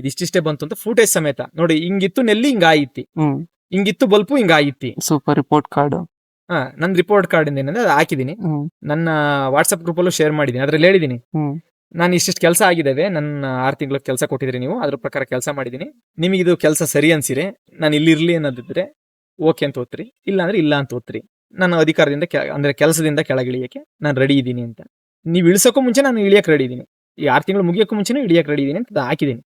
ಇದಿಷ್ಟಿಷ್ಟೇ ಬಂತು ಅಂತ ಫೂಟೇಜ್ ಸಮೇತ ನೋಡಿ, ಹಿಂಗಿತ್ತು ನೆಲ್ಲಿ ಹಿಂಗಾಯಿತಿ, ಹ್ಮ್ ಹಿಂಗಿತ್ತು ಬಲ್ಪು ಹಿಂಗಾಯಿತಿ. Super report card. ನನ್ ರಿಪೋರ್ಟ್ ಕಾರ್ಡ್ ಇಂದ ಏನಂದ್ರೆ ಅದು ಹಾಕಿದೀನಿ, ನನ್ನ ವಾಟ್ಸ್ಆಪ್ ಗ್ರೂಪ್ ಅಲ್ಲೂ ಶೇರ್ ಮಾಡಿದೀನಿ. ಅದ್ರಲ್ಲಿ ಹೇಳಿದೀನಿ ನಾನು ಇಷ್ಟಿಷ್ಟು ಕೆಲಸ ಆಗಿದ್ದಾವೆ, ನನ್ನ 6 ತಿಂಗಳ ಕೆಲಸ ಕೊಟ್ಟಿದ್ರಿ ನೀವು, ಅದ್ರ ಪ್ರಕಾರ ಕೆಲಸ ಮಾಡಿದೀನಿ, ನಿಮಗೆ ಇದು ಕೆಲಸ ಸರಿ ಅನ್ಸಿರೆ ನಾನು ಇಲ್ಲಿರ್ಲಿ ಅನ್ನೋದಿದ್ರೆ ಓಕೆ ಅಂತ ಓದ್ರಿ, ಇಲ್ಲ ಅಂದ್ರೆ ಇಲ್ಲ ಅಂತ ಓದ್ರಿ. ನನ್ನ ಅಧಿಕಾರದಿಂದ ಅಂದ್ರೆ ಕೆಲಸದಿಂದ ಕೆಳಗಿಳಿಯಕ್ಕೆ ನಾನು ರೆಡಿ ಇದ್ದೀನಿ ಅಂತ. ನೀವು ಇಳಿಸೋಕ್ಕೂ ಮುಂಚೆ ನಾನು ಇಳಿಯಕ್ಕೆ ರೆಡಿ ಇದ್ದೀನಿ, ಈ 6 ತಿಂಗಳು ಮುಗಿಯೋಕ್ಕೂ ಮುಂಚೆನೂ ಇಳಿಯಕ್ಕೆ ರೆಡಿ ಇದ್ದೀನಿ ಅಂತ ಹಾಕಿದ್ದೀನಿ.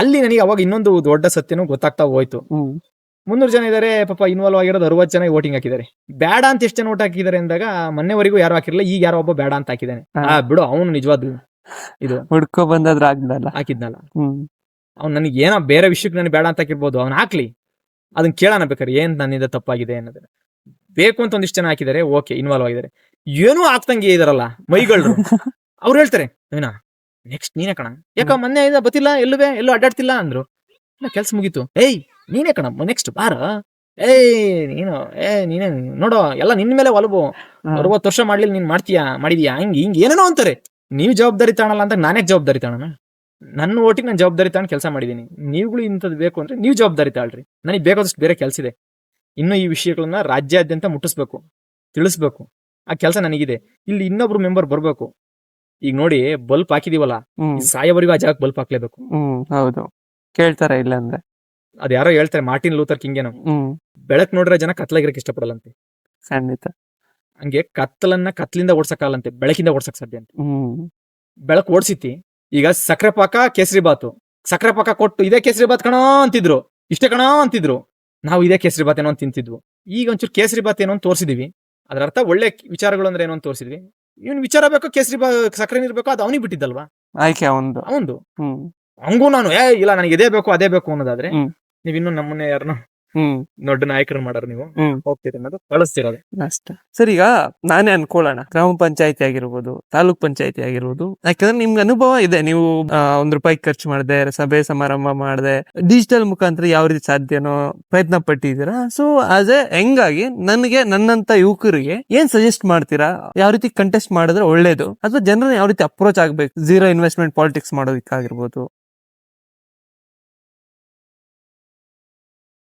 ಅಲ್ಲಿ ನನಗೆ ಅವಾಗ ಇನ್ನೊಂದು ದೊಡ್ಡ ಸತ್ಯನೂ ಗೊತ್ತಾಗ್ತಾ ಹೋಯ್ತು. 300 ಜನ ಇದಾರೆ ಪಾಪ, ಇನ್ವಾಲ್ವ್ ಆಗಿರೋದು 60 ಜನ ವೋಟಿಂಗ್ ಹಾಕಿದ್ದಾರೆ. ಬೇಡ ಅಂತ ಎಷ್ಟು ಜನ ವೋಟ್ ಹಾಕಿದ್ದಾರೆ ಅಂದಾಗ ಮೊನ್ನೆವರೆಗೂ ಯಾರು ಹಾಕಿರಲಿಲ್ಲ, ಈಗ ಯಾರೋ ಒಬ್ಬ ಬೇಡ ಅಂತ ಹಾಕಿದ್ದಾನೆ. ಬಿಡು, ಅವನು ನಿಜವಾದ ಇದು ಹುಡ್ಕೊ ಬಂದಾದ್ರ ಹಾಕಿದ್ನಲ್ಲ, ಅವ್ನು ನನಗೆ ಏನೋ ಬೇರೆ ವಿಷಯಕ್ಕೆ ನನಗೆ ಬೇಡ ಅಂತ ಹಾಕಿರ್ಬೋದು, ಅವ್ನು ಹಾಕ್ಲಿ, ಅದನ್ನ ಕೇಳೋಣ ಬೇಕಾದ್ರೆ ಏನ್ ನನ್ನಿಂದ ತಪ್ಪಾಗಿದೆ ಅನ್ನೋದನ್ನ. ಬೇಕು ಅಂತ ಒಂದಿಷ್ಟು ಜನ ಹಾಕಿದ್ದಾರೆ, ಓಕೆ ಇನ್ವಾಲ್ವ್ ಆಗಿದ್ದಾರೆ. ಏನೂ ಆಗ್ತಂಗೆ ಇದಾರಲ್ಲ ಮೈಗಳು, ಅವ್ರು ಹೇಳ್ತಾರೆ ನೆಕ್ಸ್ಟ್ ನೀನೇ ಕಣ, ಯಾಕ ಮೊನ್ನೆ ಬತ್ತಿಲ್ಲ, ಎಲ್ಲೂ ಅಡ್ಡಾಡ್ತಿಲ್ಲ ಅಂದ್ರು, ಇಲ್ಲ ಕೆಲ್ಸ ಮುಗೀತು, ಏಯ್ ನೀನೇ ಕಣ ನೆಕ್ಸ್ಟ್ ಬಾರ, ನೀನೇ ನೋಡೋ, ಎಲ್ಲ ನಿನ್ ಮೇಲೆ ಒಲವು, 60 ವರ್ಷ ಮಾಡ್ಲಿಲ್ಲ ನೀನ್ ಮಾಡಿದ್ಯಾ ಹಿಂಗ್ ಏನೇನೋ ಅಂತಾರೆ. ನೀವ್ ಜವಾಬ್ದಾರಿ ತಾಣಲ್ಲ ಅಂತ ನಾನೇ ಜವಾಬ್ದಾರಿ ತಾಣ? ನನ್ನ ಓಟಿಗೆ ನಾನು ಜವಾಬ್ದಾರಿ ತಾಣ ಕೆಲಸ ಮಾಡಿದೀನಿ. ನೀವುಗಳು ಇಂಥದ್ದು ಬೇಕು ಅಂದ್ರೆ ನೀವು ಜವಾಬ್ದಾರಿ ತಾಳ್ರಿ, ನನಗೆ ಬೇಕಾದಷ್ಟು ಬೇರೆ ಕೆಲಸ ಇದೆ. ಇನ್ನು ಈ ವಿಷಯಗಳನ್ನ ರಾಜ್ಯಾದ್ಯಂತ ಮುಟ್ಟಿಸ್ಬೇಕು, ತಿಳಿಸ್ಬೇಕು, ಆ ಕೆಲಸ ನನಗಿದೆ. ಇಲ್ಲಿ ಇನ್ನೊಬ್ರು ಮೆಂಬರ್ ಬರ್ಬೇಕು. ಈಗ ನೋಡಿ, ಬಲ್ಪ್ ಹಾಕಿದೀವಲ್ಲ, ಸಾಯೋವರೆಗೂ ಆ ಜಾಗಕ್ಕೆ ಬಲ್ಪ್ ಹಾಕ್ಲೇಬೇಕು. ಹೌದು, ಕೇಳ್ತಾರೆ ಇಲ್ಲ ಅಂದ್ರೆ. ಅದ್ ಯಾರೋ ಹೇಳ್ತಾರೆ, ಮಾರ್ಟಿನ್ ಲೂಥರ್ ಕಿಂಗ್ ಏನೋ, ಬೆಳಕ್ ನೋಡ್ರೆ ಜನ ಕತ್ಲಾಗಿರಕ್ಕೆ ಇಷ್ಟಪಡಲ್ಲಂತೆ. ಖಂಡಿತ. ಹಂಗೆ ಕತ್ಲಿಂದ ಓಡ್ಸಕ್ಕಾಗಲ್ಲಂತೆ, ಬೆಳಕಿಂದ ಓಡ್ಸಕ್ ಸಾಧ್ಯ ಅಂತ. ಬೆಳಕು ಓಡ್ಸಿತಿ. ಈಗ ಸಕ್ಕರೆ ಪಾಕ ಕೇಸರಿ ಬಾತು, ಸಕ್ಕರೆ ಪಾಕ ಕೊಟ್ಟು ಇದೇ ಕೇಸರಿ ಬಾತ್ ಕಣೋ ಅಂತಿದ್ರು, ಇಷ್ಟೇ ಕಣೋ ಅಂತಿದ್ರು, ನಾವು ಇದೇ ಕೇಸರಿ ಬಾತ್ ಏನೋ ಅಂತ ತಿಂತಿದ್ವು. ಈಗ ಒಂಚೂರು ಕೇಸರಿ ಬಾತ್ ಏನೋ ಅಂತ ತೋರಿಸಿದೀವಿ, ಅದ್ರ ಅರ್ಥ ಒಳ್ಳೆ ವಿಚಾರಗಳು ಅಂದ್ರೆ ಏನೋ ಅಂತ ತೋರಿಸಿದ್ವಿ. ಇವ್ನು ವಿಚಾರ ಬೇಕು, ಕೇಸರಿ ಸಕ್ಕರೆ ನೀರ್ ಬೇಕು, ಅದು ಅವನಿಗೆ ಬಿಟ್ಟಿದ್ದಲ್ವಾ, ಆಯ್ಕೆ ಅವಂದು. ಹಂಗೂ ನಾನು ಇಲ್ಲ ನನಗೆ ಇದೇ ಬೇಕು ಅದೇ ಬೇಕು ಅನ್ನೋದಾದ್ರೆ ನೀವ್ ಇನ್ನು ನಮ್ಮನ್ನೇ ಯಾರನ್ನ ದೊಡ್ಡ ನಾಯಕರು ಮಾಡೋರು ನೀವು ಹೋಗ್ತೀರಿ ಅನ್ನೋದು ಕಳಿಸ್ತಿರೋದು ಅಷ್ಟ. ಸರ್, ಈಗ ನಾನೇ ಅನ್ಕೊಳ್ಳೋಣ, ಗ್ರಾಮ ಪಂಚಾಯತಿ ಆಗಿರ್ಬೋದು, ತಾಲೂಕ್ ಪಂಚಾಯತಿ ಆಗಿರ್ಬೋದು, ಯಾಕಂದ್ರೆ ನಿಮ್ಗೆ ಅನುಭವ ಇದೆ, ನೀವು ₹1 ಖರ್ಚು ಮಾಡದೆ, ಸಭೆ ಸಮಾರಂಭ ಮಾಡದೆ, ಡಿಜಿಟಲ್ ಮುಖಾಂತರ ಯಾವ ರೀತಿ ಸಾಧ್ಯನೋ ಪ್ರಯತ್ನ ಪಟ್ಟಿದ್ದೀರಾ. ಸೊ ಆಸ್ ಎ ಹೆಂಗಾಗಿ ನನಗೆ ನನ್ನಂತ ಯುವಕರಿಗೆ ಏನ್ ಸಜೆಸ್ಟ್ ಮಾಡ್ತೀರಾ? ಯಾವ ರೀತಿ ಕಂಟೆಸ್ಟ್ ಮಾಡಿದ್ರೆ ಒಳ್ಳೇದು, ಅಥವಾ ಜನರನ್ನ ಯಾವ ರೀತಿ ಅಪ್ರೋಚ್ ಆಗ್ಬೇಕು? 0 ಇನ್ವೆಸ್ಟ್ಮೆಂಟ್ ಪಾಲಿಟಿಕ್ಸ್ ಮಾಡೋದಕ್ಕಾಗಿರ್ಬೋದು,